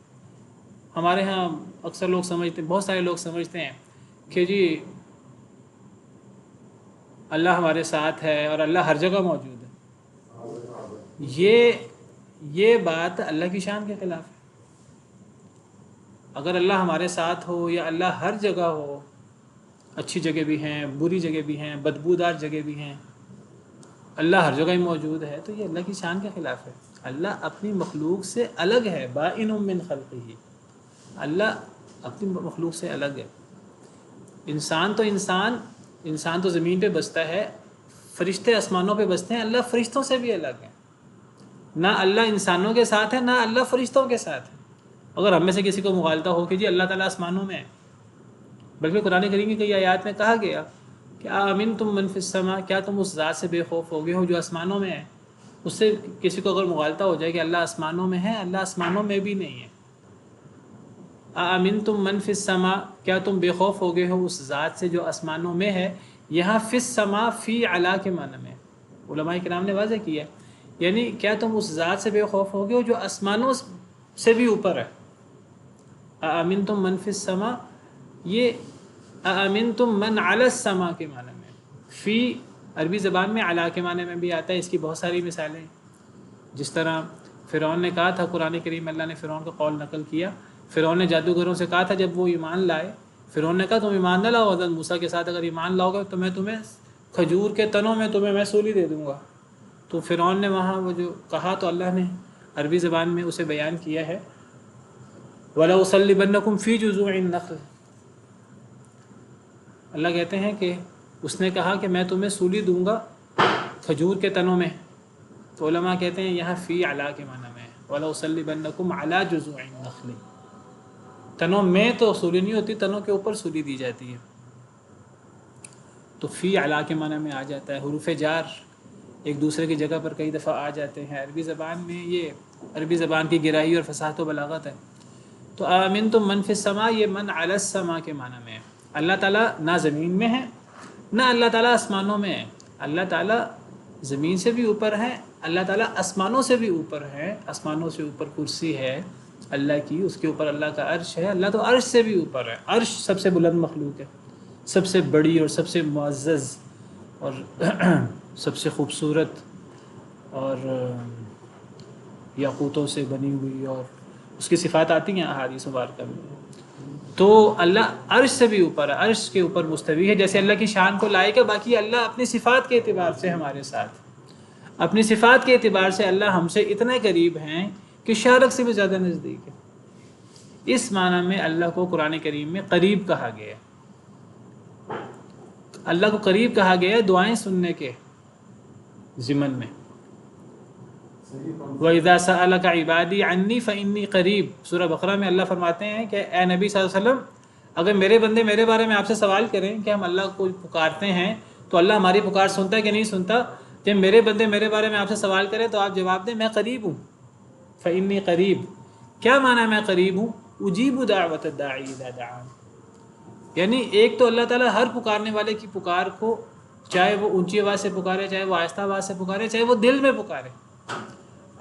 ہمارے ہاں اکثر لوگ سمجھتے ہیں، بہت سارے لوگ سمجھتے ہیں کہ جی اللہ ہمارے ساتھ ہے اور اللہ ہر جگہ موجود ہے۔ یہ بات اللہ کی شان کے خلاف ہے۔ اگر اللہ ہمارے ساتھ ہو یا اللہ ہر جگہ ہو، اچھی جگہ بھی ہیں، بری جگہ بھی ہیں، بدبودار جگہ بھی ہیں، اللہ ہر جگہ ہی موجود ہے، تو یہ اللہ کی شان کے خلاف ہے۔ اللہ اپنی مخلوق سے الگ ہے، بائن من خلقہ، اللہ اپنی مخلوق سے الگ ہے۔ انسان تو زمین پہ بستا ہے، فرشتے آسمانوں پہ بستے ہیں، اللہ فرشتوں سے بھی الگ ہے۔ نہ اللہ انسانوں کے ساتھ ہے، نہ اللہ فرشتوں کے ساتھ ہے۔ اگر ہم میں سے کسی کو مغالطہ ہو کہ جی اللہ تعالیٰ آسمانوں میں ہے، بلکہ قرآن کریم کی کئی آیات میں کہا گیا کہ آمنتم من فی السماء، کیا تم اس ذات سے بے خوف ہو گئے ہو جو آسمانوں میں ہے؟ اس سے کسی کو اگر مغالطہ ہو جائے کہ اللہ آسمانوں میں ہے، اللہ آسمانوں میں بھی نہیں ہے۔ آمنتم من فی السماء، کیا تم بے خوف ہو گئے ہو اس ذات سے جو آسمانوں میں ہے؟ یہاں فی السماء فی علا کے معنی میں علماء کرام نے واضح کیا ہے، یعنی کیا تم اس ذات سے بے خوف ہو گئے ہو جو آسمانوں سے بھی اوپر ہے۔ آمنتم من فی السماء، یہ آمنتم من علی السماء کے معنی میں، فی عربی زبان میں علا کے معنی میں بھی آتا ہے۔ اس کی بہت ساری مثالیں، جس طرح فرعون نے کہا تھا، قرآن کریم میں اللہ نے فرعون کا قول نقل کیا، فرعون نے جادوگروں سے کہا تھا جب وہ ایمان لائے، فرعون نے کہا تم ایمان نہ لاؤ حضرت موسیٰ کے ساتھ، اگر ایمان لاؤ گے تو میں تمہیں کھجور کے تنوں میں تمہیں میں سولی دے دوں گا۔ تو فرعون نے وہاں وہ جو کہا تو اللہ نے عربی زبان میں اسے بیان کیا ہے، وَلَأُصَلِّبَنَّكُمْ فِي جُذُوعِ النَّخْلِ، اللہ کہتے ہیں کہ اس نے کہا کہ میں تمہیں سولی دوں گا کھجور کے تنوں میں۔ تو علماء کہتے ہیں یہاں فی علا کے معنی میں، وَلَأُصَلِّبَنَّكُمْ عَلَى جُذُوعِ النَّخْلِ، تنوں میں تو سولی نہیں ہوتی، تنوں کے اوپر سولی دی جاتی ہے، تو فی علا کے معنی میں آ جاتا ہے۔ حروف جار ایک دوسرے کی جگہ پر کئی دفعہ آ جاتے ہیں عربی زبان میں، یہ عربی زبان کی گہرائی اور فصاحت و بلاغت ہے۔ تو آمنتم من فی السماء، یہ من علی السماء کے معنی میں ہے۔ اللہ تعالیٰ نہ زمین میں ہے، نہ اللہ تعالیٰ آسمانوں میں ہے، اللہ تعالیٰ زمین سے بھی اوپر ہے، اللہ تعالیٰ آسمانوں سے بھی اوپر ہے، آسمانوں سے اوپر کرسی ہے، اللہ کی، اس کے اوپر اللہ کا عرش ہے. اللہ تو عرش سے بھی اوپر ہے. عرش سب سے بلند مخلوق ہے، سب سے بڑی اور سب سے معزز اور سب سے خوبصورت اور یاقوتوں سے بنی ہوئی، اور اس کی صفات آتی ہیں احادیث مبارکہ میں. تو اللہ عرش سے بھی اوپر ہے، عرش کے اوپر مستوی ہے. جیسے اللہ کی شان کو لائق ہے، باقی اللہ اپنی صفات کے اعتبار سے ہمارے ساتھ، اپنی صفات کے اعتبار سے اللہ ہم سے اتنے قریب ہیں کہ شارق سے بھی زیادہ نزدیک ہے. اس معنی میں اللہ کو قرآن کریم میں قریب کہا گیا ہے. اللہ کو قریب کہا گیا ہے دعائیں سننے کے ضمن میں. وَإِذَا سَأَلَكَ عِبَادِي عَنِّي فَإِنِّي قَرِيب، سورہ بقرہ میں اللہ فرماتے ہیں کہ اے نبی صلی اللہ علیہ وسلم، اگر میرے بندے میرے بارے میں آپ سے سوال کریں کہ ہم اللہ کو پکارتے ہیں تو اللہ ہماری پکار سنتا ہے کہ نہیں سنتا، جب میرے بندے میرے بارے میں آپ سے سوال کریں تو آپ جواب دیں میں قریب ہوں. فَإِنِّي قَرِيب، کیا معنی ہے میں قریب ہوں؟ اجیب دعوت الداعی اذا دعان. یعنی ایک تو اللہ تعالیٰ ہر پکارنے والے کی پکار کو، چاہے وہ اونچی آواز سے پکارے، چاہے وہ آہستہ آواز سے پکارے، چاہے وہ دل میں پکارے،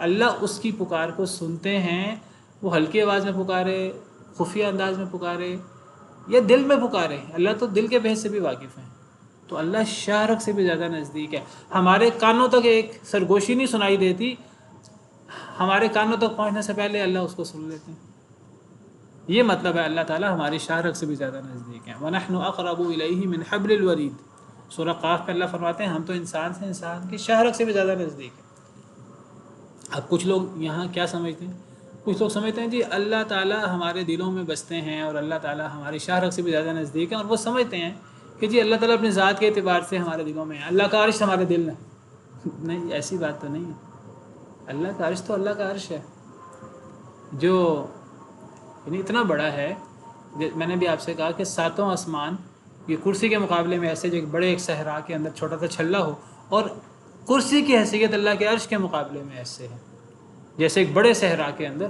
اللہ اس کی پکار کو سنتے ہیں. وہ ہلکی آواز میں پکارے، خفیہ انداز میں پکارے یا دل میں پکارے، اللہ تو دل کے بحث سے بھی واقف ہیں. تو اللہ شارق سے بھی زیادہ نزدیک ہے. ہمارے کانوں تک ایک سرگوشی نہیں سنائی دیتی، ہمارے کانوں تک پہنچنے سے پہلے اللہ اس کو سن لیتے ہیں. یہ مطلب ہے اللہ تعالیٰ ہماری شارق سے بھی زیادہ نزدیک ہیں. وَنَحْنُ أَقْرَبُ إِلَيْهِ مِنْ حَبْلِ الْوَرِيدِ. سورہ قاف میں اللہ فرماتے ہیں ہم تو انسان سے انسان کی شارق سے بھی زیادہ نزدیک ہیں. اب کچھ لوگ یہاں کیا سمجھتے ہیں؟ کچھ لوگ سمجھتے ہیں جی اللہ تعالیٰ ہمارے دلوں میں بستے ہیں اور اللہ تعالیٰ ہماری شارق سے بھی زیادہ نزدیک ہیں، اور وہ سمجھتے ہیں کہ جی اللہ تعالیٰ اپنی ذات کے اعتبار سے ہمارے دلوں میں ہے، اللہ کا عرش ہمارے دل میں. نہیں، ایسی بات تو نہیں ہے. اللہ کا عرش تو اللہ کا عرش ہے جو یعنی اتنا بڑا ہے. میں نے بھی آپ سے کہا کہ ساتوں آسمان یہ کرسی کے مقابلے میں ایسے جو ایک بڑے ایک صحرا کے اندر چھوٹا سا چھلا ہو، اور کرسی کی حیثیت اللہ کے عرش کے مقابلے میں ایسے ہے جیسے ایک بڑے صحرا کے اندر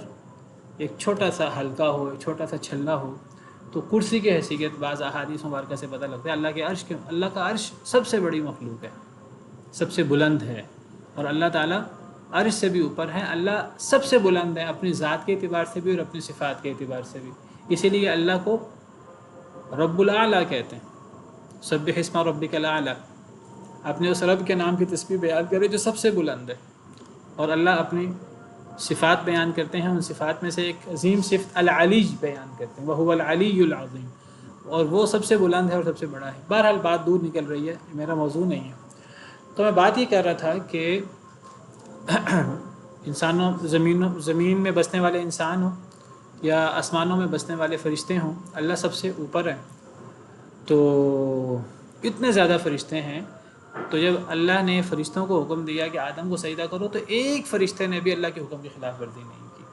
ایک چھوٹا سا حلقہ ہو، ایک چھوٹا سا چھلا ہو. تو کرسی کی حیثیت بعض احادیث مبارکہ سے پتہ لگتا ہے اللہ کا عرش سب سے بڑی مخلوق ہے، سب سے بلند ہے، اور اللہ تعالیٰ عرش سے بھی اوپر ہے. اللہ سب سے بلند ہے اپنی ذات کے اعتبار سے بھی اور اپنی صفات کے اعتبار سے بھی. اسی لیے اللہ کو رب الاعلیٰ کہتے ہیں. سبح اسم ربک الاعلیٰ، اپنے اس رب کے نام کی تسبیح بیان کرے جو سب سے بلند ہے. اور اللہ اپنی صفات بیان کرتے ہیں، ان صفات میں سے ایک عظیم صفت العلی بیان کرتے ہیں، وہو العلی العظیم، اور وہ سب سے بلند ہے اور سب سے بڑا ہے. بہرحال بات دور نکل رہی ہے، میرا موضوع نہیں ہے. تو میں بات یہ کر رہا تھا کہ انسانوں زمین میں بسنے والے انسان ہوں یا آسمانوں میں بسنے والے فرشتے ہوں، اللہ سب سے اوپر ہے. تو اتنے زیادہ فرشتے ہیں، تو جب اللہ نے فرشتوں کو حکم دیا کہ آدم کو سجدہ کرو تو ایک فرشتے نے بھی اللہ کے حکم کی خلاف ورزی نہیں کی.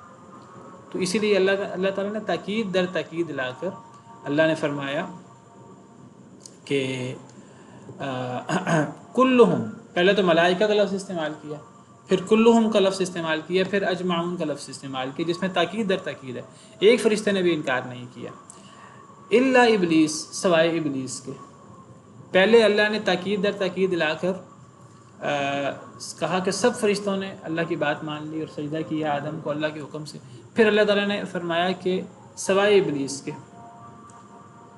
تو اسی لیے اللہ تعالیٰ نے تاکید در تاکید لا کر اللہ نے فرمایا کہ کلہم، پہلے تو ملائکہ کا لفظ استعمال کیا، پھر کلہم کا لفظ استعمال کیا، پھر اجمعون کا لفظ استعمال کیا، جس میں تاکید در تاکید ہے. ایک فرشتے نے بھی انکار نہیں کیا الا ابلیس، سوائے ابلیس کے. پہلے اللہ نے تاکید در تاکید لا کر کہا کہ سب فرشتوں نے اللہ کی بات مان لی اور سجدہ کیا آدم کو اللہ کے حکم سے. پھر اللہ تعالیٰ نے فرمایا کہ سوائے ابلیس کے،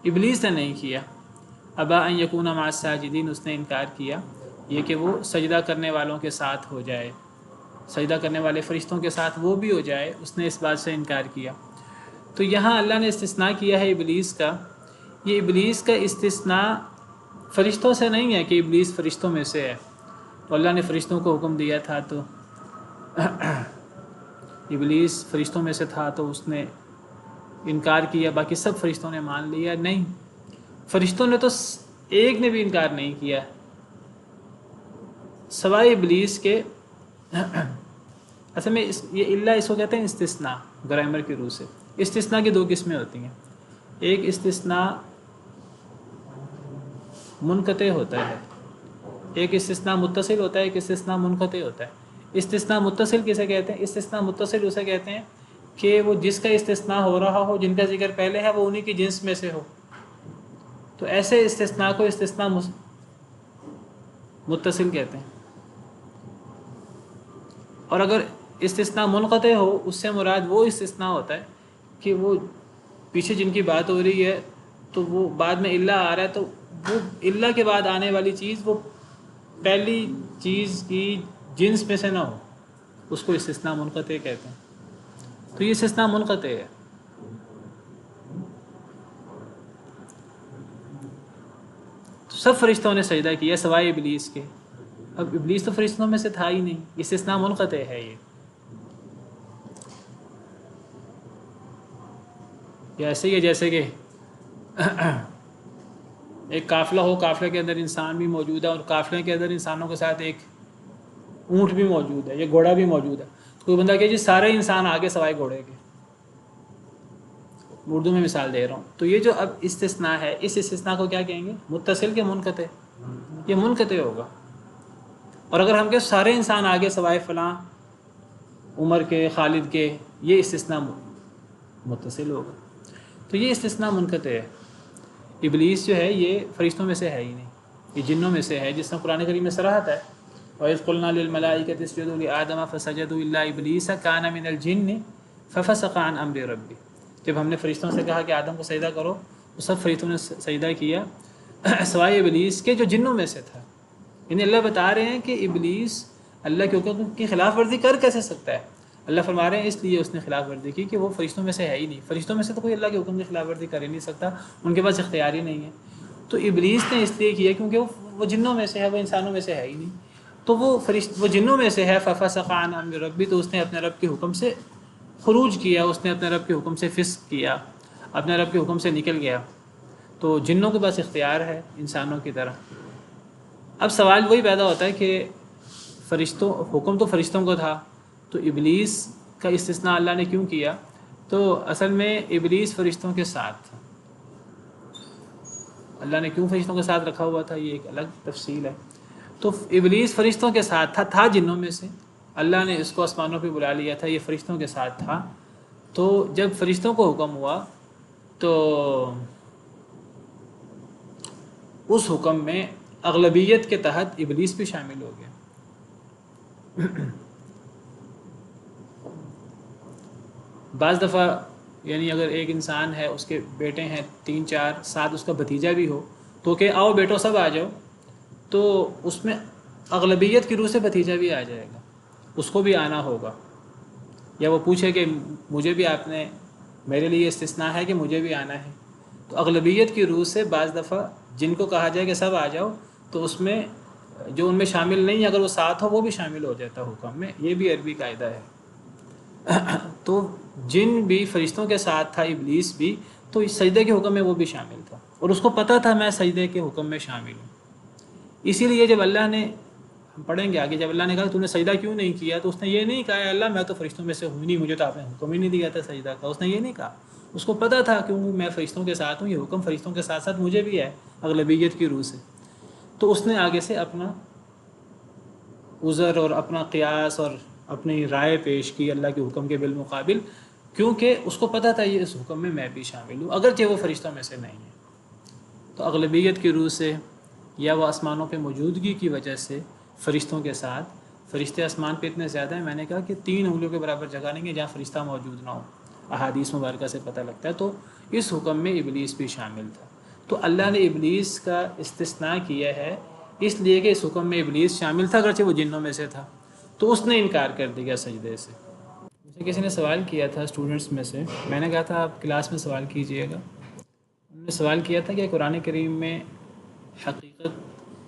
ابلیس نے نہیں کیا. ابا ان یکون مع الساجدین، اس نے انکار کیا یہ کہ وہ سجدہ کرنے والوں کے ساتھ ہو جائے، سجدہ کرنے والے فرشتوں کے ساتھ وہ بھی ہو جائے، اس نے اس بات سے انکار کیا. تو یہاں اللہ نے استثناء کیا ہے ابلیس کا. یہ ابلیس کا استثناء فرشتوں سے نہیں ہے کہ ابلیس فرشتوں میں سے ہے. تو اللہ نے فرشتوں کو حکم دیا تھا تو ابلیس فرشتوں میں سے تھا تو اس نے انکار کیا، باقی سب فرشتوں نے مان لیا. نہیں، فرشتوں نے تو ایک نے بھی انکار نہیں کیا سوائے ابلیس کے. اصل میں یہ اللہ اس کو کہتے ہیں استثناء، گرامر کی روح سے. استثناء کی دو قسمیں ہوتی ہیں، ایک استثناء منقطع ہوتا ہے، ایک استثناء متصل ہوتا ہے، ایک استثناء منقطع ہوتا ہے. استثناء متصل کسے کہتے ہیں؟ استثناء متصل اسے کہتے ہیں کہ وہ جس کا استثناء ہو رہا ہو، جن کا ذکر پہلے ہے، وہ انہی کی جنس میں سے ہو. تو ایسے استثناء کو استثناء متصل کہتے ہیں. اور اگر استثناء منقطع ہو اس سے مراد وہ استثناء ہوتا ہے کہ وہ پیچھے جن کی بات ہو رہی ہے تو وہ بعد میں الا آ رہا ہے، تو وہ الا کے بعد آنے والی چیز وہ پہلی چیز کی جنس میں سے نہ ہو، اس کو استثناء منقطع کہتے ہیں۔ تو یہ استثناء منقطع ہے۔ سب فرشتوں نے سجدہ کیا سوائے ابلیس کے۔ اب ابلیس تو فرشتوں میں سے تھا ہی نہیں، استثناء منقطع ہے یہ۔ یا ایسے ہی ہے جیسے کہ ایک قافلہ ہو، قافلے کے اندر انسان بھی موجود ہے اور قافلے کے اندر انسانوں کے ساتھ ایک اونٹ بھی موجود ہے یا گھوڑا بھی موجود ہے، تو کوئی بندہ کہ جی سارے انسان آگے سوائے گھوڑے کے، اردو میں مثال دے رہا ہوں۔ تو یہ جو اب استثناء ہے، اس استثناء کو کیا کہیں گے؟ متصل کے منقطع؟ یہ منقطع ہوگا۔ اور اگر ہم کہ سارے انسان آگے سوائے فلاں عمر کے، خالد کے، یہ استثناء متصل ہوگا۔ تو یہ استثناء منقطع ہے۔ ابلیس جو ہے یہ فرشتوں میں سے ہے ہی نہیں، یہ جنوں میں سے ہے، جس میں قرآن کریم میں صراحت ہے وَإِذْ قُلْنَا لِلْمَلَائِكَةِ اسْجُدُوا لِآدَمَ فَسَجَدُوا إِلَّا إِبْلِيسَ كَانَ مِنَ الْجِنِّ فَفَسَقَ عَنْ أَمْرِ رَبِّهِ۔ جب ہم نے فرشتوں سے کہا کہ آدم کو سجدہ کرو تو سب فرشتوں نے سجدہ کیا سوائے ابلیس کے جو جنوں میں سے تھا۔ یعنی اللہ بتا رہے ہیں کہ ابلیس اللہ کے حکم کی خلاف ورزی کر کیسے سکتا ہے؟ اللہ فرما رہے ہیں اس لیے اس نے خلاف ورزی کی کہ وہ فرشتوں میں سے ہے ہی نہیں، فرشتوں میں سے تو کوئی اللہ کے حکم کی خلاف ورزی کر ہی نہیں سکتا، ان کے پاس اختیار ہی نہیں ہے۔ تو ابلیس نے اس لیے کیا کیونکہ وہ جنوں میں سے ہے، وہ انسانوں میں سے ہے ہی نہیں، تو وہ جنوں میں سے ہے۔ فَفَسَقَ عَنْ أَمْرِ رَبِّهِ، تو اس نے اپنے رب کے حکم سے خروج کیا، اس نے اپنے رب کے حکم سے فسق کیا، اپنے رب کے حکم سے نکل گیا۔ تو جنوں کے پاس اختیار ہے انسانوں کی طرح۔ اب سوال وہی پیدا ہوتا ہے کہ فرشتوں، حکم تو فرشتوں کو تھا، تو ابلیس کا استثناء اللہ نے کیوں کیا؟ تو اصل میں ابلیس فرشتوں کے ساتھ تھا۔ اللہ نے کیوں فرشتوں کے ساتھ رکھا ہوا تھا یہ ایک الگ تفصیل ہے۔ تو ابلیس فرشتوں کے ساتھ تھا جنوں میں سے، اللہ نے اس کو آسمانوں پہ بلا لیا تھا، یہ فرشتوں کے ساتھ تھا۔ تو جب فرشتوں کو حکم ہوا تو اس حکم میں اغلبیت کے تحت ابلیس بھی شامل ہو گیا۔ بعض دفعہ یعنی اگر ایک انسان ہے، اس کے بیٹے ہیں 3 4 7، اس کا بھتیجا بھی ہو، تو کہ آؤ بیٹو سب آ جاؤ، تو اس میں اغلبیت کی روح سے بھتیجا بھی آ جائے گا، اس کو بھی آنا ہوگا، یا وہ پوچھے کہ مجھے بھی آپ نے، میرے لیے استثناء ہے کہ مجھے بھی آنا ہے، تو اغلبیت کی روح سے بعض دفعہ جن کو کہا جائے کہ سب آ جاؤ، تو اس میں جو ان میں شامل نہیں، اگر وہ ساتھ ہو وہ بھی شامل ہو جاتا حکم میں، یہ بھی عربی قاعدہ ہے۔ تو جن بھی فرشتوں کے ساتھ تھا، ابلیس بھی، تو اس سجدے کے حکم میں وہ بھی شامل تھا، اور اس کو پتہ تھا میں سجدے کے حکم میں شامل ہوں۔ اسی لیے جب اللہ نے، ہم پڑھیں گے آگے، جب اللہ نے کہا تو نے سجدہ کیوں نہیں کیا، تو اس نے یہ نہیں کہا اے اللہ میں تو فرشتوں میں سے ہوں نہیں، مجھے تو آپ نے حکم ہی نہیں دیا تھا سجدہ کا، اس نے یہ نہیں کہا، اس کو پتہ تھا کیوں میں فرشتوں کے ساتھ ہوں، یہ حکم فرشتوں کے ساتھ ساتھ مجھے بھی ہے اغلبیت کی روح سے۔ تو اس نے آگے سے اپنا عذر اور اپنا قیاس اور اپنی رائے پیش کی اللہ کے حکم کے بالمقابل، کیونکہ اس کو پتہ تھا یہ اس حکم میں میں بھی شامل ہوں، اگرچہ وہ فرشتوں میں سے نہیں ہے۔ تو اغلبیت کی روح سے یا وہ آسمانوں پہ موجودگی کی وجہ سے فرشتوں کے ساتھ، فرشتے آسمان پہ اتنے زیادہ ہیں، میں نے کہا کہ 3 انگلیوں کے برابر جگہ نہیں ہے جہاں فرشتہ موجود نہ ہو، احادیث مبارکہ سے پتہ لگتا ہے۔ تو اس حکم میں ابلیس بھی شامل تھا، تو اللہ نے ابلیس کا استثناء کیا ہے اس لیے کہ اس حکم میں ابلیس شامل تھا، اگرچہ وہ جنوں میں سے تھا، تو اس نے انکار کر دیا سجدے سے۔ مجھے کسی نے سوال کیا تھا اسٹوڈنٹس میں سے، میں نے کہا تھا آپ کلاس میں سوال کیجئے گا، انہوں نے سوال کیا تھا کہ قرآن کریم میں حقیقت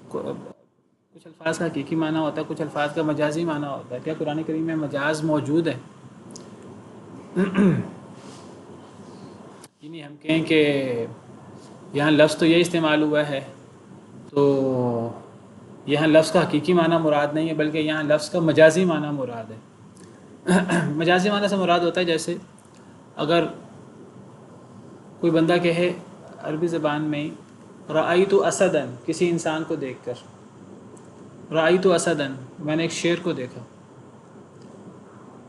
کچھ الفاظ کا حقیقی معنی ہوتا ہے، کچھ الفاظ کا مجازی معنی ہوتا ہے، کیا قرآن کریم میں مجاز موجود ہے؟ یعنی ہم کہیں کہ یہاں لفظ تو یہ استعمال ہوا ہے، تو یہاں لفظ کا حقیقی معنی مراد نہیں ہے بلکہ یہاں لفظ کا مجازی معنی مراد ہے۔ مجازی معنی سے مراد ہوتا ہے جیسے اگر کوئی بندہ کہے عربی زبان میں رأیت اسدًا، کسی انسان کو دیکھ کر، رأیت اسدًا، میں نے ایک شیر کو دیکھا۔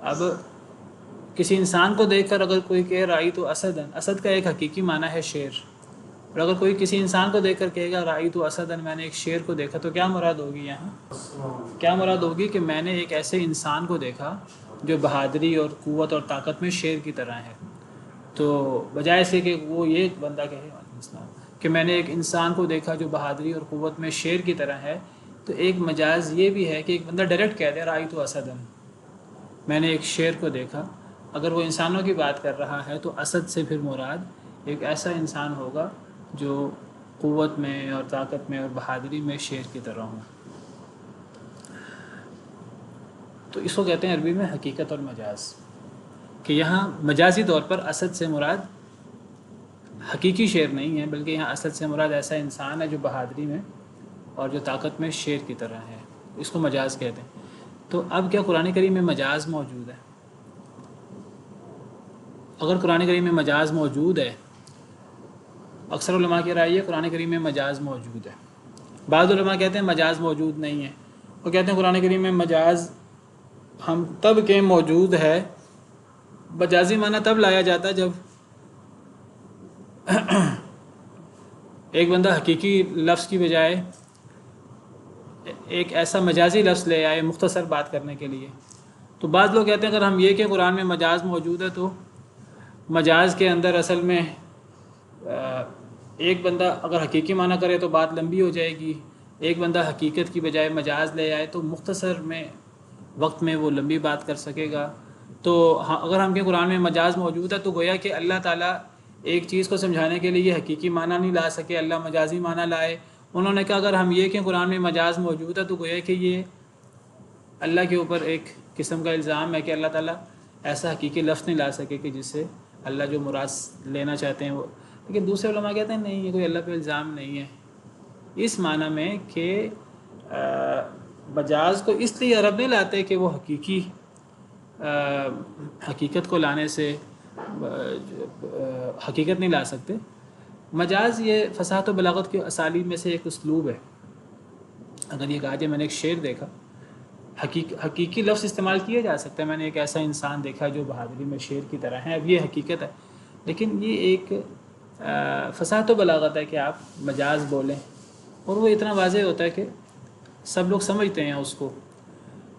اب کسی انسان کو دیکھ کر اگر کوئی کہے رأیت اسدًا، اسد کا ایک حقیقی معنی ہے شیر، اور اگر کوئی کسی انسان کو دیکھ کر کہے گا رأیت اسدًا، میں نے ایک شیر کو دیکھا، تو کیا مراد ہوگی یہاں؟ کیا مراد ہوگی کہ میں نے ایک ایسے انسان کو دیکھا جو بہادری اور قوت اور طاقت میں شیر کی طرح ہے. تو بجائے سے کہ وہ یہ بندہ کہے وعلیکم السلام کہ میں نے ایک انسان کو دیکھا جو بہادری اور قوت میں شیر کی طرح ہے، تو ایک مجاز یہ بھی ہے کہ ایک بندہ ڈائریکٹ کہہ دے رأیت اسدًا، میں نے ایک شیر کو دیکھا. اگر وہ انسانوں کی بات کر رہا ہے تو اسد سے پھر مراد ایک ایسا انسان ہوگا جو قوت میں اور طاقت میں اور بہادری میں شیر کی طرح ہوں. تو اس کو کہتے ہیں عربی میں حقیقت اور مجاز، کہ یہاں مجازی طور پر اسد سے مراد حقیقی شیر نہیں ہے، بلکہ یہاں اسد سے مراد ایسا انسان ہے جو بہادری میں اور جو طاقت میں شیر کی طرح ہے. اس کو مجاز کہتے ہیں. تو اب کیا قرآن کریم میں مجاز موجود ہے؟ اگر قرآن کریم میں مجاز موجود ہے، اکثر علماء کی رائے ہے قرآن کریم میں مجاز موجود ہے. بعض علماء کہتے ہیں مجاز موجود نہیں ہے، وہ کہتے ہیں قرآن کریم میں مجاز ہم تب کہ موجود ہے، مجازی معنی تب لایا جاتا ہے جب ایک بندہ حقیقی لفظ کی بجائے ایک ایسا مجازی لفظ لے آئے مختصر بات کرنے کے لیے. تو بعض لوگ کہتے ہیں اگر ہم یہ کہ قرآن میں مجاز موجود ہے تو مجاز کے اندر اصل میں ایک بندہ اگر حقیقی معنی کرے تو بات لمبی ہو جائے گی، ایک بندہ حقیقت کی بجائے مجاز لے آئے تو مختصر میں وقت میں وہ لمبی بات کر سکے گا. تو اگر ہم کہ قرآن میں مجاز موجود ہے تو گویا کہ اللہ تعالیٰ ایک چیز کو سمجھانے کے لیے حقیقی معنی نہیں لا سکے، اللہ مجازی معنی لائے. انہوں نے کہا اگر ہم یہ کہ قرآن میں مجاز موجود ہے تو گویا کہ یہ اللہ کے اوپر ایک قسم کا الزام ہے کہ اللہ تعالیٰ ایسا حقیقی لفظ نہیں لا سکے کہ جس سے اللہ جو مراد لینا چاہتے ہیں وہ. لیکن دوسرے علماء کہتے ہیں نہیں، یہ کوئی اللہ پہ الزام نہیں ہے، اس معنی میں کہ مجاز کو اس لیے عرب نہیں لاتے کہ وہ حقیقت کو لانے سے حقیقت نہیں لا سکتے. مجاز یہ فصاحت و بلاغت کے اسالیب میں سے ایک اسلوب ہے. اگر یہ کہا جائے میں نے ایک شعر دیکھا، حقیقی لفظ استعمال کیا جا سکتا ہے، میں نے ایک ایسا انسان دیکھا جو بہادری میں شیر کی طرح ہے، اب یہ حقیقت ہے. لیکن یہ ایک فصاحت و بلاغت ہے کہ آپ مجاز بولیں اور وہ اتنا واضح ہوتا ہے کہ سب لوگ سمجھتے ہیں اس کو.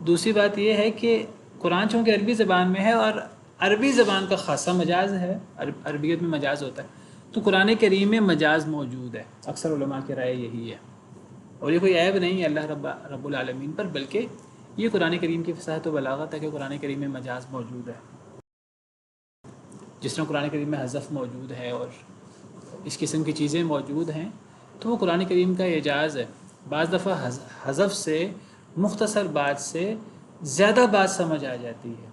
دوسری بات یہ ہے کہ قرآن چونکہ عربی زبان میں ہے اور عربی زبان کا خاصا مجاز ہے، عربیت میں مجاز ہوتا ہے، تو قرآن کریم میں مجاز موجود ہے. اکثر علماء کی رائے یہی ہے، اور یہ کوئی عیب نہیں ہے اللہ رب العالمین پر، بلکہ یہ قرآن کریم کی فصاحت و بلاغت ہے کہ قرآن کریم میں مجاز موجود ہے. جس طرح قرآن کریم میں حذف موجود ہے اور اس قسم کی چیزیں موجود ہیں، تو وہ قرآن کریم کا اعجاز ہے. بعض دفعہ حذف سے مختصر بات سے زیادہ بات سمجھ آ جاتی ہے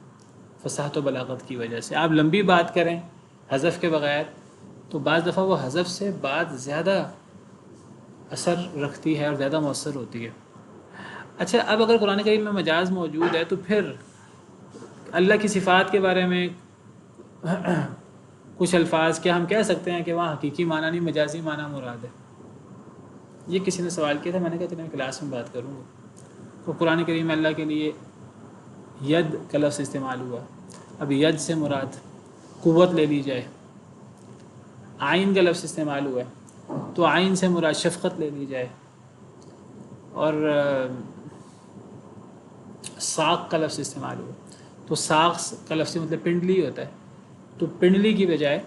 فصاحت و بلاغت کی وجہ سے. آپ لمبی بات کریں حذف کے بغیر تو بعض دفعہ وہ حذف سے بات زیادہ اثر رکھتی ہے اور زیادہ مؤثر ہوتی ہے. اچھا، اب اگر قرآن کریم میں مجاز موجود ہے تو پھر اللہ کی صفات کے بارے میں کچھ الفاظ کیا ہم کہہ سکتے ہیں کہ وہاں حقیقی معنی نہیں مجازی معنی مراد ہے؟ یہ کسی نے سوال کیا تھا، میں نے کہا چلیں کلاس میں بات کروں گا. تو قرآن کریم میں اللہ کے لیے ید کا لفظ استعمال ہوا. اب ید سے مراد قوت لے لی جائے. عین کا لفظ استعمال ہوا ہے تو عین سے مراد شفقت لے لی جائے. اور ساق کا لفظ استعمال ہوا تو ساق کا لفظ مطلب پنڈلی ہوتا ہے، تو پنڈلی کی بجائے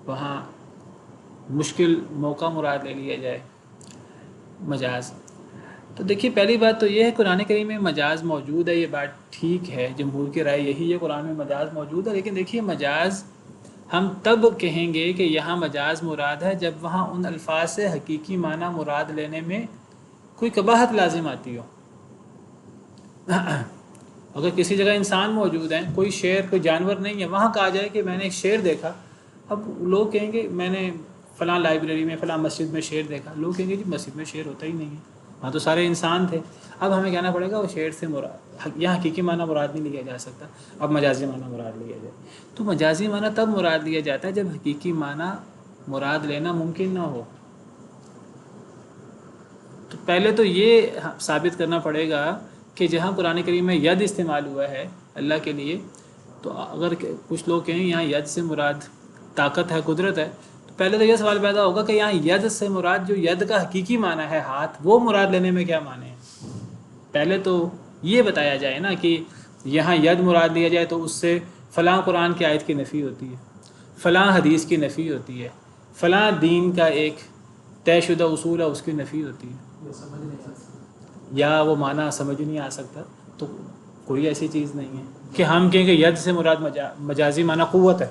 وہاں مشکل موقع مراد لے لیا جائے مجاز. تو دیکھیے پہلی بات تو یہ ہے قرآن کریم میں مجاز موجود ہے، یہ بات ٹھیک ہے، جمہور کی رائے یہی ہے قرآن میں مجاز موجود ہے. لیکن دیکھیے مجاز ہم تب کہیں گے کہ یہاں مجاز مراد ہے جب وہاں ان الفاظ سے حقیقی معنی مراد لینے میں کوئی قباحت لازم آتی ہو. اگر کسی جگہ انسان موجود ہیں، کوئی شیر کوئی جانور نہیں ہے، وہاں کہا جائے کہ میں نے ایک شیر دیکھا، اب لوگ کہیں گے میں نے فلاں لائبریری میں فلاں مسجد میں شیر دیکھا، لوگ کہیں گے جی مسجد میں شیر ہوتا ہی نہیں ہے، وہاں تو سارے انسان تھے. اب ہمیں کہنا پڑے گا وہ شیر سے مراد، یہاں حقیقی معنی مراد نہیں لیا جا سکتا، اب مجازی معنی مراد لیا جائے. تو مجازی معنی تب مراد لیا جاتا ہے جب حقیقی معنی مراد لینا ممکن نہ ہو. تو پہلے تو یہ ثابت کرنا پڑے گا کہ جہاں قرآن کریم میں ید استعمال ہوا ہے اللہ کے لیے، تو اگر کچھ لوگ کہیں یہاں ید سے مراد طاقت ہے، قدرت ہے، تو پہلے تو یہ سوال پیدا ہوگا کہ یہاں ید سے مراد جو ید کا حقیقی معنی ہے ہاتھ، وہ مراد لینے میں کیا معنی ہے. پہلے تو یہ بتایا جائے نا کہ یہاں ید مراد لیا جائے تو اس سے فلاں قرآن کی آیت کی نفی ہوتی ہے، فلاں حدیث کی نفی ہوتی ہے، فلاں دین کا ایک طے شدہ اصول ہے اس کی نفی ہوتی ہے، یا وہ معنی سمجھ نہیں آ سکتا، تو کوئی ایسی چیز نہیں ہے کہ ہم کہیں کہ ید سے مراد مجازی معنی قوت ہے۔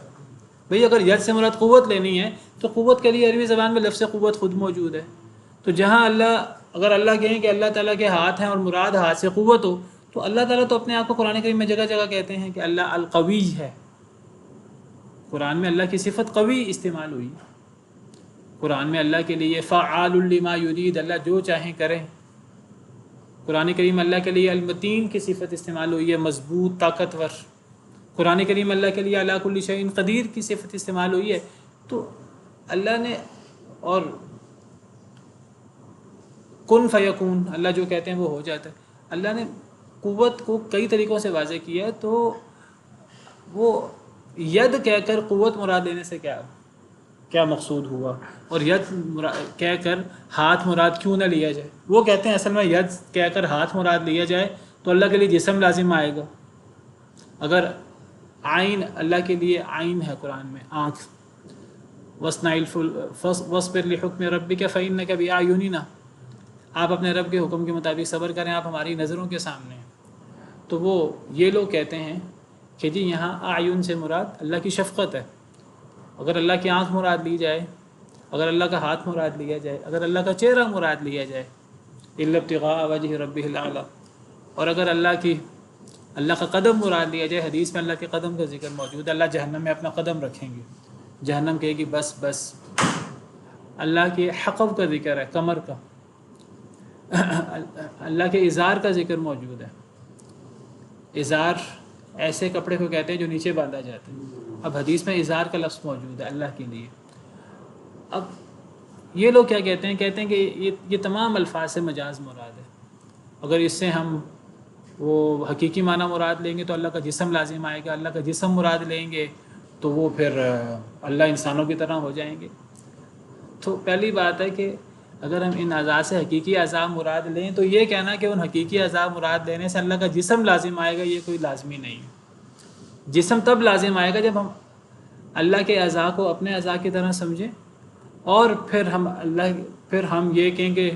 بھئی اگر ید سے مراد قوت لینی ہے تو قوت کے لیے عربی زبان میں لفظ قوت خود موجود ہے، تو جہاں اگر اللہ کہیں کہ اللہ تعالیٰ کے ہاتھ ہیں اور مراد ہاتھ سے قوت ہو، تو اللہ تعالیٰ تو اپنے آپ کو قرآن کریم میں جگہ جگہ کہتے ہیں کہ اللہ القوی ہے۔ قرآن میں اللہ کی صفت قوی استعمال ہوئی، قرآن میں اللہ کے لیے فعال لما یرید، اللہ جو چاہیں کریں۔ قرآن کریم اللہ کے لیے المتین کی صفت استعمال ہوئی ہے، مضبوط طاقتور۔ قرآن کریم اللہ کے لیے علی کل شیء قدیر کی صفت استعمال ہوئی ہے۔ تو اللہ نے، اور کن فیکون، اللہ جو کہتے ہیں وہ ہو جاتا ہے۔ اللہ نے قوت کو کئی طریقوں سے واضح کیا ہے، تو وہ ید کہہ کر قوت مراد لینے سے کیا مقصود ہوا، اور ید کہہ کر ہاتھ مراد کیوں نہ لیا جائے؟ وہ کہتے ہیں اصل میں ید کہہ کر ہاتھ مراد لیا جائے تو اللہ کے لیے جسم لازم آئے گا۔ اگر عین، اللہ کے لیے عین ہے قرآن میں آنکھ، وَاصْبِرْ لِحُكْمِ رَبِّكَ فَإِنَّكَ بِأَعْيُنِنَا، آپ اپنے رب کے حکم کے مطابق صبر کریں، آپ ہماری نظروں کے سامنے ہیں۔ تو وہ یہ لوگ کہتے ہیں کہ جی یہاں اعین سے مراد اللہ کی شفقت ہے۔ اگر اللہ کی آنکھ مراد لی جائے، اگر اللہ کا ہاتھ مراد لیا جائے، اگر اللہ کا چہرہ مراد لیا جائے، اِلَّا ابْتِغَاءَ وَجْهِ رَبِّهِ الْأَعْلَىٰ، اور اگر اللہ کا قدم مراد لیا جائے، حدیث میں اللہ کے قدم کا ذکر موجود ہے، اللہ جہنم میں اپنا قدم رکھیں گے، جہنم کہے گی بس بس۔ اللہ کے حقب کا ذکر ہے، کمر کا، اللہ کے ازار کا ذکر موجود ہے۔ ازار ایسے کپڑے کو کہتے ہیں جو نیچے باندھا جاتا ہے۔ اب حدیث میں ازار کا لفظ موجود ہے اللہ کے لیے۔ اب یہ لوگ کیا کہتے ہیں کہ یہ تمام الفاظ سے مجاز مراد ہے۔ اگر اس سے ہم وہ حقیقی معنی مراد لیں گے تو اللہ کا جسم لازم آئے گا، اللہ کا جسم مراد لیں گے تو وہ پھر اللہ انسانوں کی طرح ہو جائیں گے۔ تو پہلی بات ہے کہ اگر ہم ان اعضاء سے حقیقی اعضاء مراد لیں تو یہ کہنا کہ ان حقیقی اعضاء مراد لینے سے اللہ کا جسم لازم آئے گا، یہ کوئی لازمی نہیں ہے۔ جسم تب لازم آئے گا جب ہم اللہ کے اعضاء کو اپنے اعضاء کی طرح سمجھیں، اور پھر ہم یہ کہیں کہ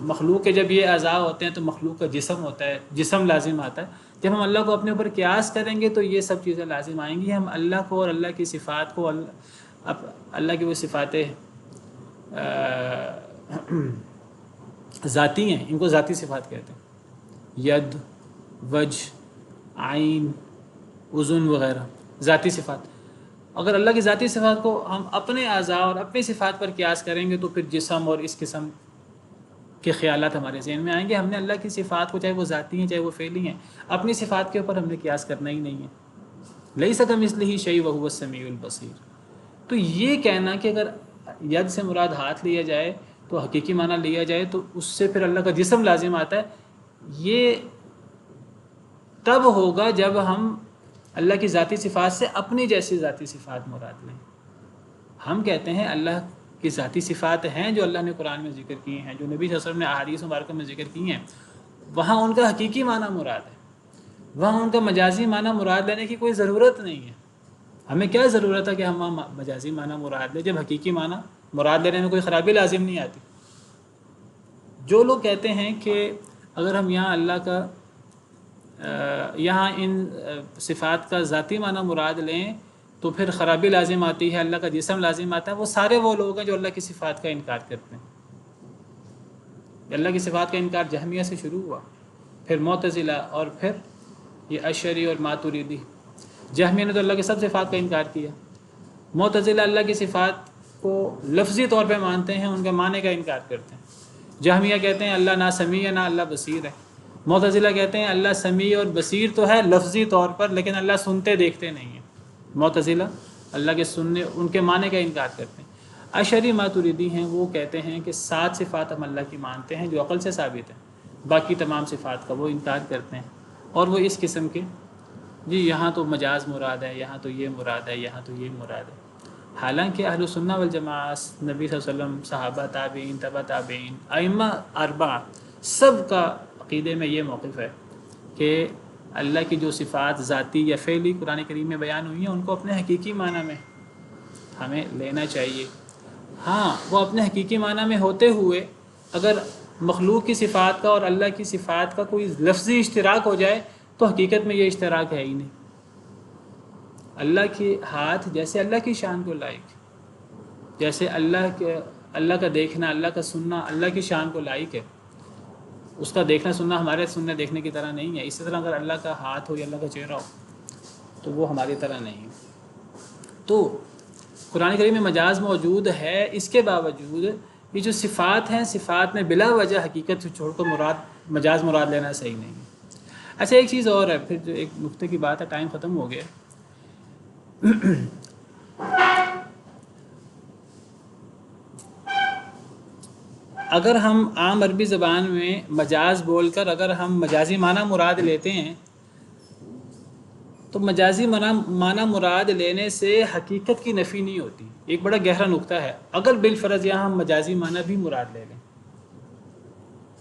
مخلوق کے جب یہ اعضاء ہوتے ہیں تو مخلوق کا جسم ہوتا ہے، جسم لازم آتا ہے۔ جب ہم اللہ کو اپنے اوپر قیاس کریں گے تو یہ سب چیزیں لازم آئیں گی۔ ہم اللہ کو اور اللہ کی صفات کو، اللہ کی وہ صفات ذاتی ہیں، ان کو ذاتی صفات کہتے ہیں، ید، وجہ، عین، اذن وغیرہ ذاتی صفات۔ اگر اللہ کی ذاتی صفات کو ہم اپنے اعضاء اور اپنی صفات پر قیاس کریں گے تو پھر جسم اور اس قسم کے خیالات ہمارے ذہن میں آئیں گے۔ ہم نے اللہ کی صفات کو، چاہے وہ ذاتی ہیں چاہے وہ فعلی ہیں، اپنی صفات کے اوپر ہم نے قیاس کرنا ہی نہیں ہے۔ لیس کمثلہ شیء وہو السمیع البصیر۔ تو یہ کہنا کہ اگر ید سے مراد ہاتھ لیا جائے تو حقیقی معنی لیا جائے تو اس سے پھر اللہ کا جسم لازم آتا ہے، یہ تب ہوگا جب ہم اللہ کی ذاتی صفات سے اپنی جیسی ذاتی صفات مراد لیں۔ ہم کہتے ہیں اللہ کی ذاتی صفات ہیں جو اللہ نے قرآن میں ذکر کی ہیں، جو نبی صلی اللہ علیہ وسلم نے احادیث مبارکہ میں ذکر کی ہیں، وہاں ان کا حقیقی معنی مراد ہے، وہاں ان کا مجازی معنی مراد لینے کی کوئی ضرورت نہیں ہے۔ ہمیں کیا ضرورت ہے کہ ہم وہاں مجازی معنی مراد لیں جب حقیقی معنی مراد لینے میں کوئی خرابی لازم نہیں آتی۔ جو لوگ کہتے ہیں کہ اگر ہم یہاں اللہ کا یہاں ان صفات کا ذاتی معنی مراد لیں تو پھر خرابی لازم آتی ہے، اللہ کا جسم لازم آتا ہے، وہ سارے وہ لوگ ہیں جو اللہ کی صفات کا انکار کرتے ہیں۔ اللہ کی صفات کا انکار جہمیہ سے شروع ہوا، پھر معتزلہ، اور پھر یہ اشعری اور ماتریدی۔ جہمیہ نے تو اللہ کی سب صفات کا انکار کیا، معتزلہ اللہ کی صفات کو لفظی طور پہ مانتے ہیں، ان کے معنی کا انکار کرتے ہیں۔ جہمیہ کہتے ہیں اللہ نہ سمیع ہے نہ اللہ بصیر ہے، معتزلہ کہتے ہیں اللہ سمیع اور بصیر تو ہے لفظی طور پر لیکن اللہ سنتے دیکھتے نہیں ہیں۔ معتزلہ اللہ کے سننے، ان کے معنی کا انکار کرتے ہیں۔ اشعری ماتریدی ہیں، وہ کہتے ہیں کہ 7 صفات ہم اللہ کی مانتے ہیں جو عقل سے ثابت ہیں، باقی تمام صفات کا وہ انکار کرتے ہیں، اور وہ اس قسم کے جی یہاں تو مجاز مراد ہے، یہاں تو یہ مراد ہے، یہاں تو یہ مراد ہے۔ حالانکہ اہل سنہ والجماعہ، نبی صلی اللہ علیہ وسلم، صحابہ، تابعین، تبع تابعین، ائمہ 4 سب کا عقیدے میں یہ موقف ہے کہ اللہ کی جو صفات ذاتی یا فعلی قرآن کریم میں بیان ہوئی ہیں ان کو اپنے حقیقی معنی میں ہمیں لینا چاہیے۔ ہاں وہ اپنے حقیقی معنی میں ہوتے ہوئے اگر مخلوق کی صفات کا اور اللہ کی صفات کا کوئی لفظی اشتراک ہو جائے تو حقیقت میں یہ اشتراک ہے ہی نہیں۔ اللہ کے ہاتھ جیسے اللہ کی شان کو لائق، جیسے اللہ کا دیکھنا، اللہ کا سننا اللہ کی شان کو لائق ہے، اس کا دیکھنا سننا ہمارے سننے دیکھنے کی طرح نہیں ہے۔ اسی طرح اگر اللہ کا ہاتھ ہو یا اللہ کا چہرہ ہو تو وہ ہماری طرح نہیں۔ تو قرآن کریم میں مجاز موجود ہے، اس کے باوجود یہ جو صفات ہیں، صفات میں بلا وجہ حقیقت سے چھوڑ کر مجاز مراد لینا صحیح نہیں ہے۔ اچھا ایک چیز اور ہے، پھر جو ایک نقطے کی بات ہے، ٹائم ختم ہو گیا۔ اگر ہم عام عربی زبان میں مجاز بول کر اگر ہم مجازی معنی مراد لیتے ہیں تو مجازی معنی مراد لینے سے حقیقت کی نفی نہیں ہوتی۔ ایک بڑا گہرا نقطہ ہے۔ اگر بالفرض یہاں ہم مجازی معنی بھی مراد لے لیں،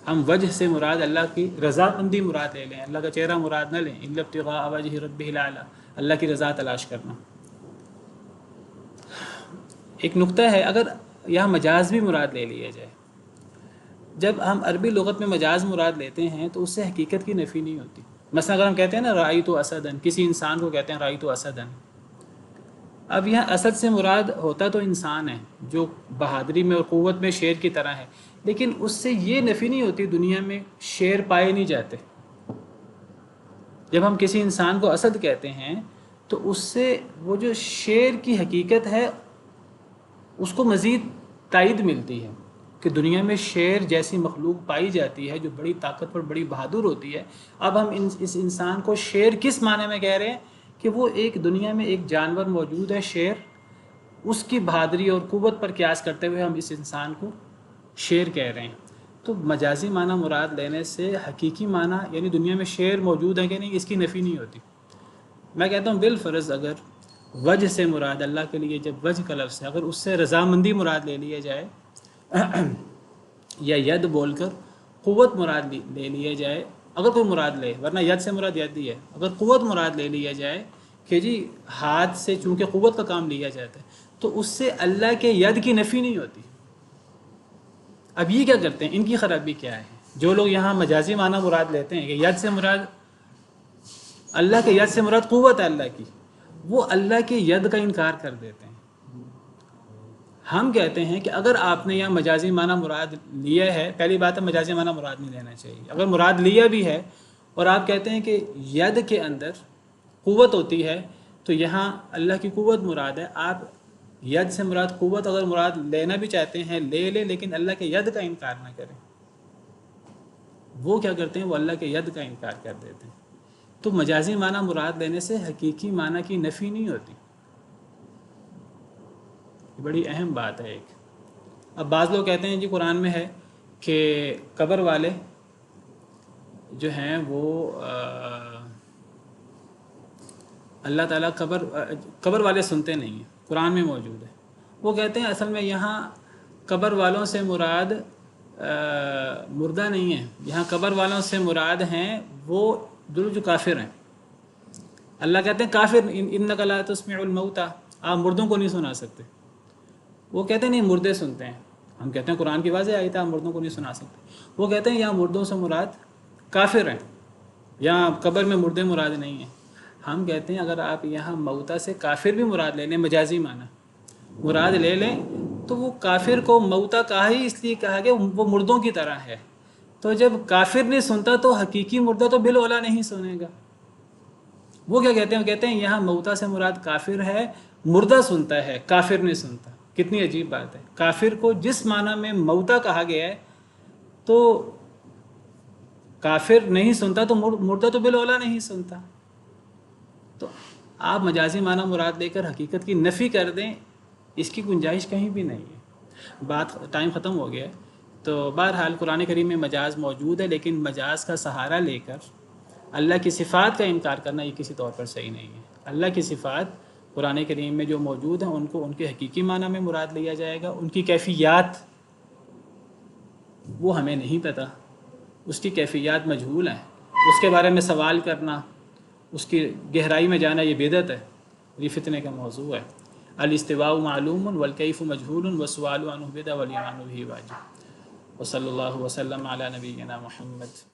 ہم وجہ سے مراد اللہ کی رضا مندی مراد لے لیں، اللہ کا چہرہ مراد نہ لیں، الا ابتغاء وجہ ربہ الاعلی، اللہ کی رضا تلاش کرنا۔ ایک نقطہ ہے، اگر یہاں مجاز بھی مراد لے لیا جائے، جب ہم عربی لغت میں مجاز مراد لیتے ہیں تو اس سے حقیقت کی نفی نہیں ہوتی۔ مثلا اگر ہم کہتے ہیں نا رأیت اسدن، کسی انسان کو کہتے ہیں رأیت اسدن، اب یہاں اسد سے مراد ہوتا تو انسان ہے جو بہادری میں اور قوت میں شیر کی طرح ہے، لیکن اس سے یہ نفی نہیں ہوتی دنیا میں شیر پائے نہیں جاتے۔ جب ہم کسی انسان کو اسد کہتے ہیں تو اس سے وہ جو شیر کی حقیقت ہے اس کو مزید تائید ملتی ہے کہ دنیا میں شیر جیسی مخلوق پائی جاتی ہے جو بڑی طاقتور بڑی بہادر ہوتی ہے۔ اب ہم اس انسان کو شیر کس معنی میں کہہ رہے ہیں کہ وہ ایک دنیا میں ایک جانور موجود ہے شیر، اس کی بہادری اور قوت پر قیاس کرتے ہوئے ہم اس انسان کو شیر کہہ رہے ہیں۔ تو مجازی معنی مراد لینے سے حقیقی معنی یعنی دنیا میں شیر موجود ہے کہ نہیں اس کی نفی نہیں ہوتی۔ میں کہتا ہوں بالفرض اگر وجہ سے مراد اللہ کے لیے جب وجہ کا لفظ ہے، اگر اس سے رضامندی مراد لے لیا جائے یا ید بول کر قوت مراد لے لیا جائے، اگر کوئی مراد لے، ورنہ ید سے مراد ید ہی ہے، اگر قوت مراد لے لیا جائے کہ جی ہاتھ سے چونکہ قوت کا کام لیا جاتا ہے تو اس سے اللہ کے ید کی نفی نہیں ہوتی۔ اب یہ کیا کرتے ہیں، ان کی خرابی کیا ہے؟ جو لوگ یہاں مجازی معنی مراد لیتے ہیں کہ ید سے مراد اللہ کے ید سے مراد قوت ہے اللہ کی، وہ اللہ کے ید کا انکار کر دیتے ہیں۔ ہم کہتے ہیں کہ اگر آپ نے یہاں مجازی معنی مراد لیا ہے، پہلی بات ہے مجازی معنی مراد نہیں لینا چاہیے۔ اگر مراد لیا بھی ہے اور آپ کہتے ہیں کہ ید کے اندر قوت ہوتی ہے تو یہاں اللہ کی قوت مراد ہے، آپ ید سے مراد قوت اگر مراد لینا بھی چاہتے ہیں لے لیں، لیکن اللہ کے ید کا انکار نہ کریں۔ وہ کیا کرتے ہیں، وہ اللہ کے ید کا انکار کر دیتے ہیں۔ تو مجازی معنی مراد لینے سے حقیقی معنی کی نفی نہیں ہوتی، بڑی اہم بات ہے ایک۔ اب بعض لوگ کہتے ہیں جی قرآن میں ہے کہ قبر والے جو ہیں وہ اللہ تعالیٰ قبر والے سنتے نہیں ہیں، قرآن میں موجود ہے۔ وہ کہتے ہیں اصل میں یہاں قبر والوں سے مراد مردہ نہیں ہے، یہاں قبر والوں سے مراد ہیں وہ جو کافر ہیں۔ اللہ کہتے ہیں کافر انک لا تسمع الموتى، آپ مردوں کو نہیں سنا سکتے۔ وہ کہتے ہیں نہیں مردے سنتے ہیں، ہم کہتے ہیں قرآن کی واضح آیت ہے آپ مردوں کو نہیں سنا سکتے۔ وہ کہتے ہیں یہاں مردوں سے مراد کافر ہیں، یہاں قبر میں مردے مراد نہیں ہیں۔ ہم کہتے ہیں اگر آپ یہاں موتا سے کافر بھی مراد لے لیں، مجازی معنی مراد لے لیں، تو وہ کافر کو موتا کہا ہی اس لیے کہا کہ وہ مردوں کی طرح ہے۔ تو جب کافر نہیں سنتا تو حقیقی مردہ تو بالاولیٰ نہیں سنے گا۔ وہ کیا کہتے ہیں، وہ کہتے ہیں یہاں موتا سے مراد کافر ہے، مردہ سنتا ہے کافر نہیں سنتا۔ کتنی عجیب بات ہے، کافر کو جس معنی میں موتا کہا گیا ہے تو کافر نہیں سنتا تو مردہ تو بالاولیٰ نہیں سنتا۔ تو آپ مجازی معنی مراد لے کر حقیقت کی نفی کر دیں، اس کی گنجائش کہیں بھی نہیں ہے۔ بات ٹائم ختم ہو گیا، تو بہرحال قرآن کریم میں مجاز موجود ہے، لیکن مجاز کا سہارا لے کر اللہ کی صفات کا انکار کرنا یہ کسی طور پر صحیح نہیں ہے۔ اللہ کی صفات قرآن کریم میں جو موجود ہیں ان کے حقیقی معنی میں مراد لیا جائے گا۔ ان کی کیفیات وہ ہمیں نہیں پتہ، اس کی کیفیات مجہول ہیں، اس کے بارے میں سوال کرنا اس کی گہرائی میں جانا یہ بدعت ہے، یہ فتنے کا موضوع ہے۔ الاستواء معلوم والکیف مجہول والسؤال عنہ بدعہ والایمان بہ واجب۔ وصلی اللہ وسلم علی نبینا محمد۔